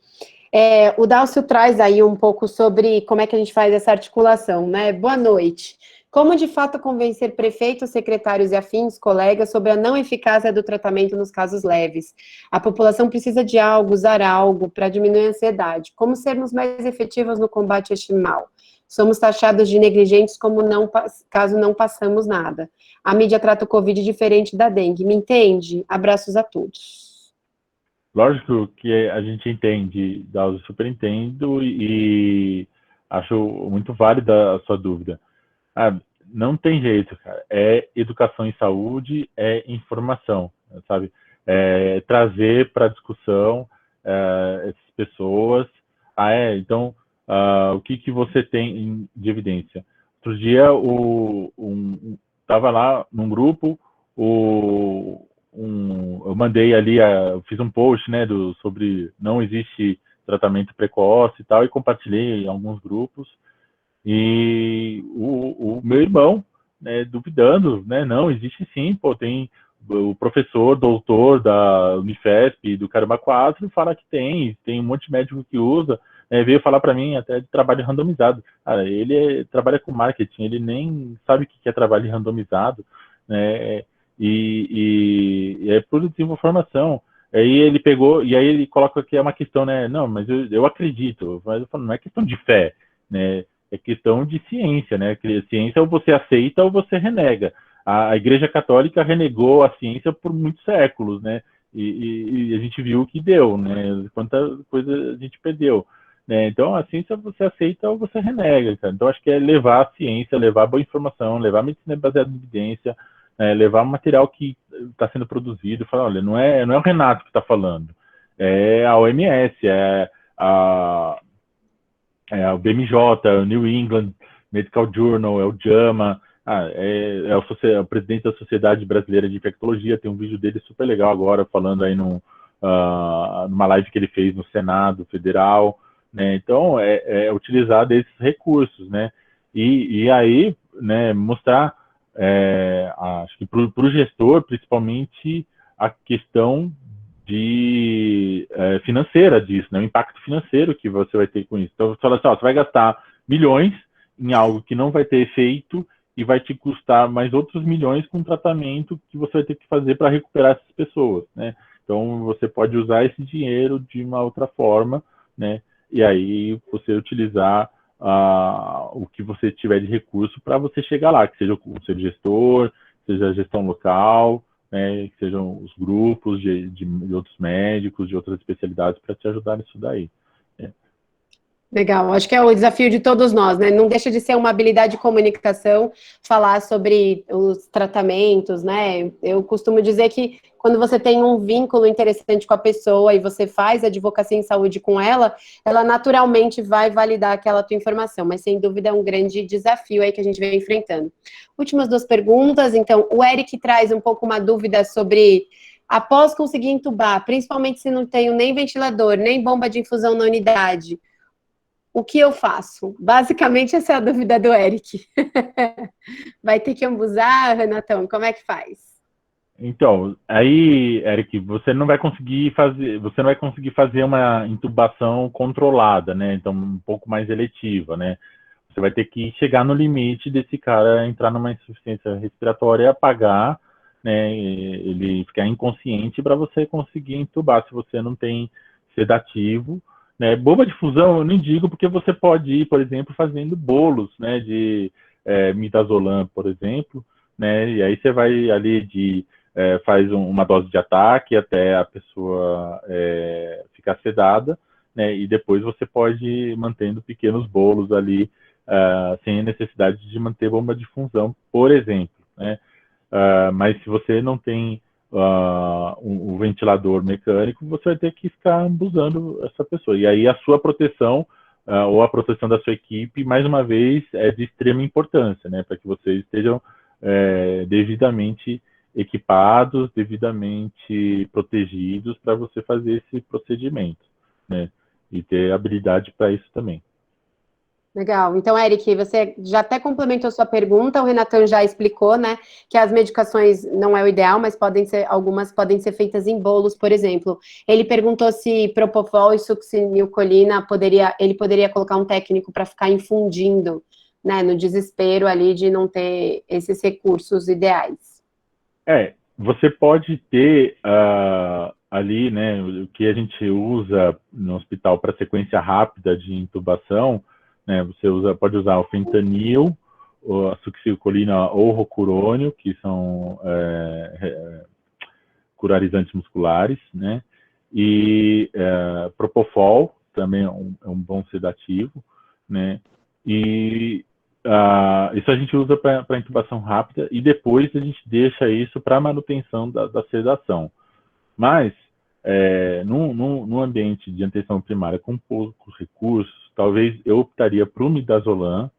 O Dálcio traz aí um pouco sobre como é que a gente faz essa articulação, né? Boa noite. Como de fato convencer prefeitos, secretários e afins, colegas, sobre a não eficácia do tratamento nos casos leves? A população precisa de algo, usar algo para diminuir a ansiedade. Como sermos mais efetivos no combate a este mal? Somos taxados de negligentes caso não passamos nada. A mídia trata o Covid diferente da dengue. Me entende? Abraços a todos. Lógico que a gente entende, Dalso, super entendo e acho muito válida a sua dúvida. Não tem jeito, cara. É educação em saúde, é informação, sabe? Trazer para a discussão essas pessoas. Então, o que você tem de evidência? Outro dia, estava lá num grupo, eu mandei ali, eu fiz um post, né, sobre não existe tratamento precoce e tal, e compartilhei em alguns grupos. E o meu irmão, né, duvidando, né? Não, existe sim, pô, tem o professor, doutor da Unifesp, do Caramba 4, fala que tem um monte de médico que usa, veio falar para mim até de trabalho randomizado. Cara, ele trabalha com marketing, ele nem sabe o que é trabalho randomizado, né? E é pura desinformação. Aí ele pegou, e aí ele coloca que é uma questão, né? Não, mas eu acredito, mas eu falo, não é questão de fé, né? É questão de ciência, né? Ciência ou você aceita ou você renega. A Igreja Católica renegou a ciência por muitos séculos, né? E a gente viu o que deu, né? Quanta coisa a gente perdeu, né? Então, a ciência você aceita ou você renega, cara. Então, acho que é levar a ciência, levar a boa informação, levar a medicina baseada em evidência, levar o material que está sendo produzido, falar, olha, não é o Renato que está falando, é a OMS, o BMJ, o New England Medical Journal, é o JAMA, é o presidente da Sociedade Brasileira de Infectologia, tem um vídeo dele super legal agora, falando aí numa live que ele fez no Senado Federal, né? Então, utilizar desses recursos, né? E aí, né, mostrar, acho que para o gestor, principalmente, a questão financeira disso, né? O impacto financeiro que você vai ter com isso. Então, você fala assim, ó, você vai gastar milhões em algo que não vai ter efeito e vai te custar mais outros milhões com um tratamento que você vai ter que fazer para recuperar essas pessoas, né? Então, você pode usar esse dinheiro de uma outra forma, né? E aí você utilizar o que você tiver de recurso para você chegar lá, que seja o seu gestor, seja a gestão local, né, que sejam os grupos de outros médicos, de outras especialidades para te ajudar nisso daí. Legal, acho que é o desafio de todos nós, né? Não deixa de ser uma habilidade de comunicação falar sobre os tratamentos, né? Eu costumo dizer que quando você tem um vínculo interessante com a pessoa e você faz advocacia em saúde com ela, ela naturalmente vai validar aquela tua informação, mas sem dúvida é um grande desafio aí que a gente vem enfrentando. Últimas duas perguntas, então, o Eric traz um pouco uma dúvida sobre após conseguir entubar, principalmente se não tenho nem ventilador, nem bomba de infusão na unidade, o que eu faço? Basicamente, essa é a dúvida do Eric. Vai ter que ambuzar, Renatão? Como é que faz? Então, aí, Eric, você não vai conseguir fazer uma intubação controlada, né? Então, um pouco mais eletiva, né? Você vai ter que chegar no limite desse cara entrar numa insuficiência respiratória, apagar, né? Ele ficar inconsciente para você conseguir intubar se você não tem sedativo. Né? Bomba de fusão eu nem digo, porque você pode ir, por exemplo, fazendo bolos, né, de midazolam, por exemplo, né, e aí você vai ali faz uma dose de ataque até a pessoa ficar sedada, né, e depois você pode ir mantendo pequenos bolos ali, sem a necessidade de manter bomba de fusão, por exemplo, né, mas se você não tem um ventilador mecânico, você vai ter que ficar abusando essa pessoa. E aí a sua proteção ou a proteção da sua equipe, mais uma vez, é de extrema importância, né? Para que vocês estejam devidamente equipados, devidamente protegidos para você fazer esse procedimento, né? E ter habilidade para isso também. Legal. Então, Eric, você já até complementou sua pergunta, o Renatão já explicou, né, que as medicações não é o ideal, mas algumas podem ser feitas em bolos, por exemplo. Ele perguntou se Propofol e succinilcolina ele poderia colocar um técnico para ficar infundindo, né, no desespero ali de não ter esses recursos ideais. Você pode ter ali, né, o que a gente usa no hospital para sequência rápida de intubação, né, você pode usar o fentanil, a succinilcolina ou rocurônio, que são curarizantes musculares, né, e propofol, também é um bom sedativo, né, e isso a gente usa para intubação rápida e depois a gente deixa isso para manutenção da sedação. Mas, num ambiente de atenção primária com poucos recursos, talvez eu optaria por um midazolam,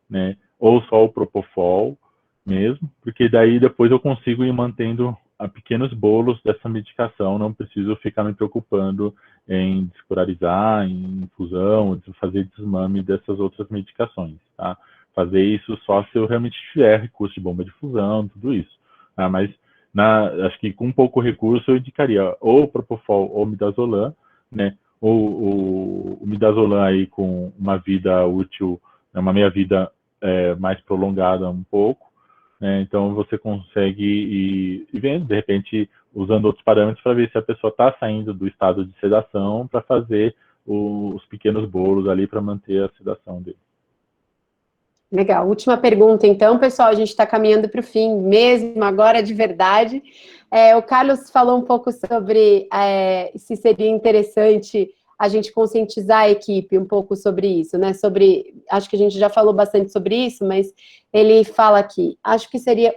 né, ou só o propofol mesmo, porque daí depois eu consigo ir mantendo a pequenos bolos dessa medicação, não preciso ficar me preocupando em descurarizar, em infusão, fazer desmame dessas outras medicações, tá? fazer isso só se eu realmente tiver recurso de bomba de fusão, tudo isso. Mas acho que com pouco recurso eu indicaria ou Propofol ou Midazolam, né? O Midazolam aí com uma vida útil, uma meia-vida mais prolongada um pouco, né? Então você consegue ir vendo, de repente, usando outros parâmetros para ver se a pessoa está saindo do estado de sedação para fazer os pequenos bolos ali para manter a sedação dele. Legal. Última pergunta, então, pessoal, a gente está caminhando para o fim mesmo, agora de verdade. O Carlos falou um pouco sobre se seria interessante a gente conscientizar a equipe um pouco sobre isso, né? Acho que a gente já falou bastante sobre isso, mas ele fala aqui, acho que seria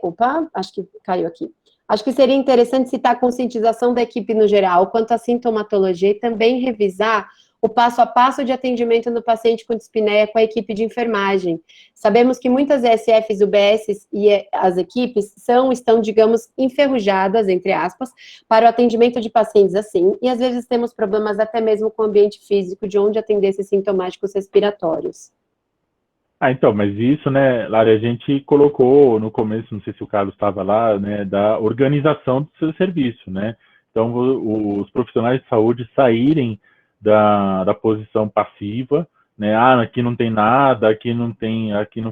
interessante citar a conscientização da equipe no geral, quanto à sintomatologia, e também revisar o passo a passo de atendimento do paciente com dispneia com a equipe de enfermagem. Sabemos que muitas ESFs, UBSs e as equipes estão, digamos, enferrujadas, entre aspas, para o atendimento de pacientes assim, e às vezes temos problemas até mesmo com o ambiente físico de onde atender esses sintomáticos respiratórios. Então, mas isso, né, Lara, a gente colocou no começo, não sei se o Carlos estava lá, né, da organização do seu serviço, né? Então, os profissionais de saúde saírem da posição passiva, né? Aqui não tem nada, aqui não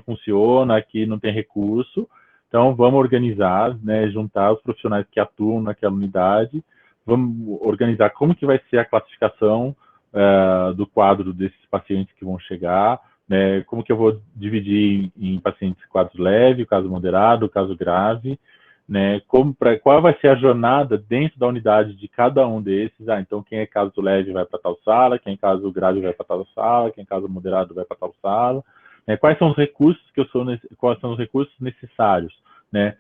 funciona, aqui não tem recurso. Então, vamos organizar, né, juntar os profissionais que atuam naquela unidade, vamos organizar como que vai ser a classificação do quadro desses pacientes que vão chegar, né, como que eu vou dividir em pacientes caso leve, caso moderado, caso grave, né, qual vai ser a jornada dentro da unidade de cada um desses. Então quem é caso leve vai para tal sala, quem é caso grave vai para tal sala, quem é caso moderado vai para tal sala, né, quais são os recursos quais são os recursos necessários, né,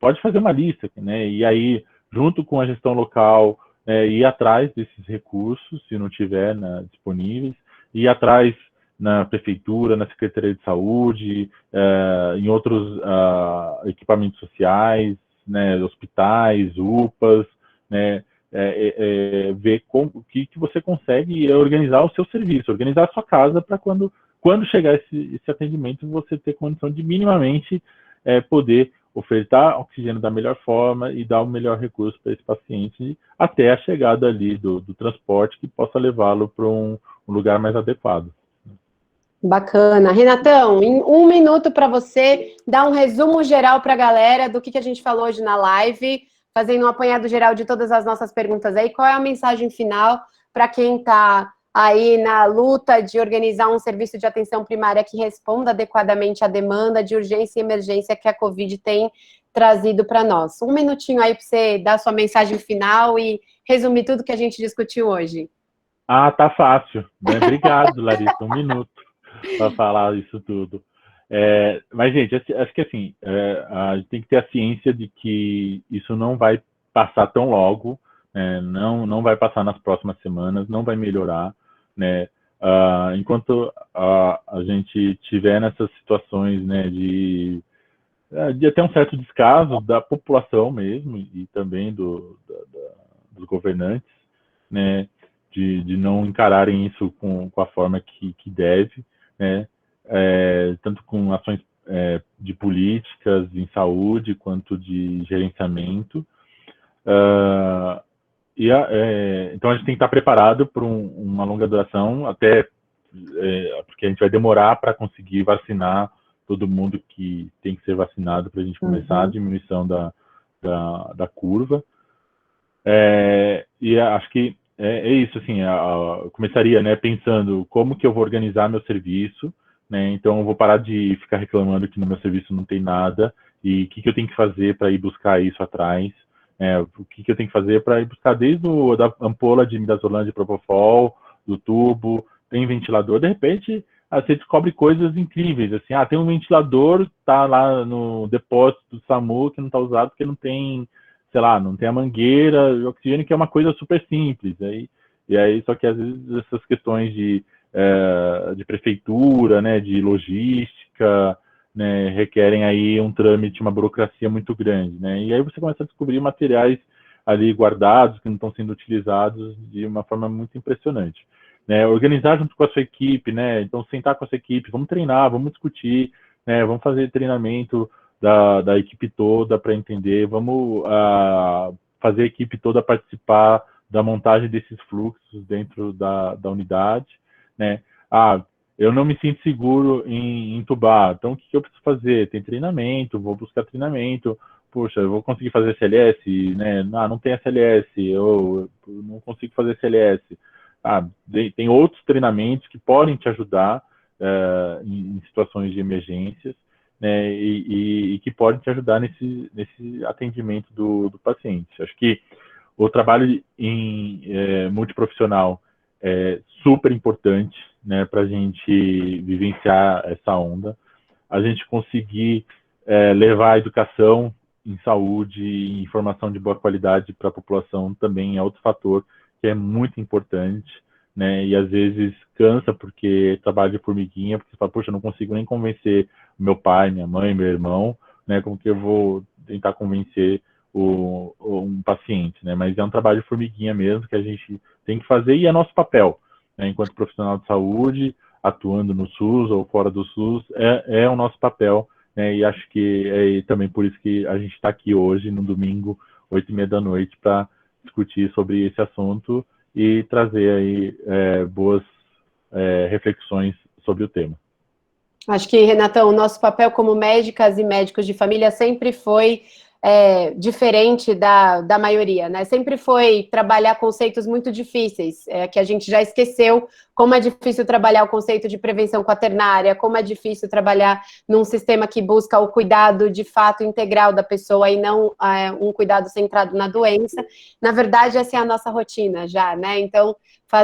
pode fazer uma lista, né, e aí junto com a gestão local ir atrás desses recursos, se não tiver disponíveis, ir atrás na prefeitura, na Secretaria de Saúde, em outros equipamentos sociais, né, hospitais, UPAs, né, ver o que você consegue organizar o seu serviço, organizar a sua casa para quando chegar esse atendimento, você ter condição de minimamente poder ofertar oxigênio da melhor forma e dar o melhor recurso para esse paciente até a chegada ali do transporte que possa levá-lo para um lugar mais adequado. Bacana. Renatão, em 1 minuto para você dar um resumo geral para a galera do que a gente falou hoje na live, fazendo um apanhado geral de todas as nossas perguntas aí. Qual é a mensagem final para quem está aí na luta de organizar um serviço de atenção primária que responda adequadamente à demanda de urgência e emergência que a Covid tem trazido para nós? 1 minutinho aí para você dar sua mensagem final e resumir tudo que a gente discutiu hoje. Tá fácil, né? Obrigado, Larissa. 1 minuto para falar isso tudo. Mas, gente, acho que assim, a gente tem que ter a ciência de que isso não vai passar tão logo, não vai passar nas próximas semanas, não vai melhorar, né? Enquanto a gente tiver nessas situações, né, de até um certo descaso da população mesmo e também dos governantes, né, de não encararem isso com a forma que deve, né, tanto com ações de políticas em saúde quanto de gerenciamento. Então a gente tem que estar preparado para uma longa duração, até porque a gente vai demorar para conseguir vacinar todo mundo que tem que ser vacinado para a gente começar a diminuição da curva. E acho que é isso, assim, eu começaria, né, pensando como que eu vou organizar meu serviço, né, então eu vou parar de ficar reclamando que no meu serviço não tem nada, e o que eu tenho que fazer para ir buscar isso atrás, o que eu tenho que fazer para ir buscar desde da ampola de midazolam, de propofol, do tubo, tem ventilador, de repente você descobre coisas incríveis, assim, tem um ventilador, tá lá no depósito do SAMU que não está usado porque não tem, sei lá, não tem a mangueira de oxigênio, que é uma coisa super simples. E aí, só que às vezes essas questões de prefeitura, né, de logística, né, requerem aí um trâmite, uma burocracia muito grande, né? E aí você começa a descobrir materiais ali guardados que não estão sendo utilizados de uma forma muito impressionante. né? Organizar junto com a sua equipe, né? Então, sentar com a sua equipe, vamos treinar, vamos discutir, né? Vamos fazer treinamento da equipe toda para entender, vamos fazer a equipe toda participar da montagem desses fluxos dentro da unidade, né? Eu não me sinto seguro em entubar, então o que eu preciso fazer? Tem treinamento, vou buscar treinamento, poxa, eu vou conseguir fazer CLS, né? Não tem SLS, eu não consigo fazer CLS. Tem outros treinamentos que podem te ajudar em situações de emergências, né? E que podem te ajudar nesse atendimento do paciente. Acho que o trabalho multiprofissional é super importante, né, para a gente vivenciar essa onda. A gente conseguir levar a educação em saúde e informação de boa qualidade para a população também é outro fator que é muito importante, né, e às vezes cansa porque trabalho de formiguinha, porque você fala, poxa, eu não consigo nem convencer meu pai, minha mãe, meu irmão, né, como que eu vou tentar convencer um paciente, né, mas é um trabalho de formiguinha mesmo que a gente tem que fazer e é nosso papel, né, enquanto profissional de saúde, atuando no SUS ou fora do SUS, é o nosso papel, né, e acho que é também por isso que a gente está aqui hoje, no domingo, 8h30 da noite, para discutir sobre esse assunto e trazer aí boas reflexões sobre o tema. Acho que, Renatão, o nosso papel como médicas e médicos de família sempre foi diferente da maioria, né? Sempre foi trabalhar conceitos muito difíceis, que a gente já esqueceu, como é difícil trabalhar o conceito de prevenção quaternária, como é difícil trabalhar num sistema que busca o cuidado de fato integral da pessoa e não um cuidado centrado na doença. Na verdade, essa é a nossa rotina já, né? Então,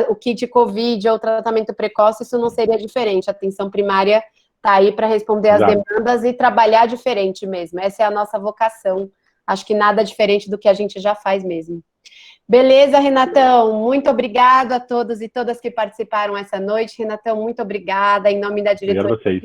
o kit COVID ou tratamento precoce, isso não seria diferente. A atenção primária está aí para responder às demandas e trabalhar diferente mesmo. Essa é a nossa vocação. Acho que nada diferente do que a gente já faz mesmo. Beleza, Renatão? Muito obrigada a todos e todas que participaram essa noite. Renatão, muito obrigada. Em nome da diretoria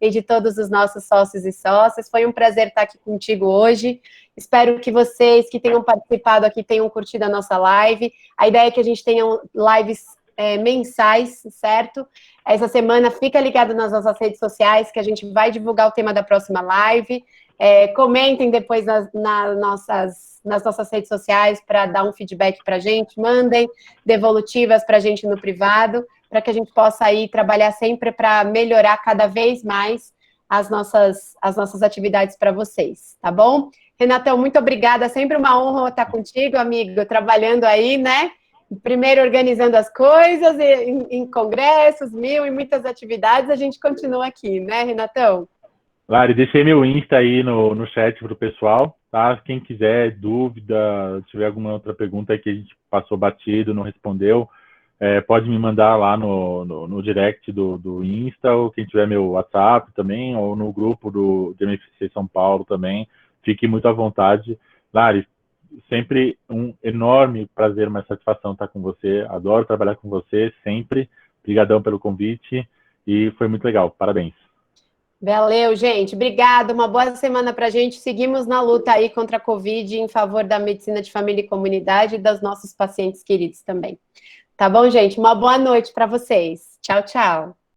e de todos os nossos sócios e sócias. Foi um prazer estar aqui contigo hoje. Espero que vocês que tenham participado aqui tenham curtido a nossa live. A ideia é que a gente tenha lives mensais, certo? Essa semana fica ligado nas nossas redes sociais, que a gente vai divulgar o tema da próxima live. Comentem depois nas nossas redes sociais para dar um feedback para a gente, mandem devolutivas para a gente no privado, para que a gente possa aí trabalhar sempre para melhorar cada vez mais as nossas atividades para vocês, tá bom? Renatão, muito obrigada, sempre uma honra estar contigo, amigo, trabalhando aí, né? Primeiro organizando as coisas, em congressos, e muitas atividades, a gente continua aqui, né, Renatão? Lari, deixei meu Insta aí no chat para o pessoal, tá? Quem quiser, dúvida, se tiver alguma outra pergunta que a gente passou batido, não respondeu, pode me mandar lá no direct do Insta, ou quem tiver meu WhatsApp também, ou no grupo do MFC São Paulo também. Fique muito à vontade. Lari, sempre um enorme prazer, uma satisfação estar com você. Adoro trabalhar com você, sempre. Obrigadão pelo convite e foi muito legal. Parabéns. Valeu, gente. Obrigada. Uma boa semana para a gente. Seguimos na luta aí contra a Covid em favor da medicina de família e comunidade e dos nossos pacientes queridos também. Tá bom, gente? Uma boa noite para vocês. Tchau, tchau.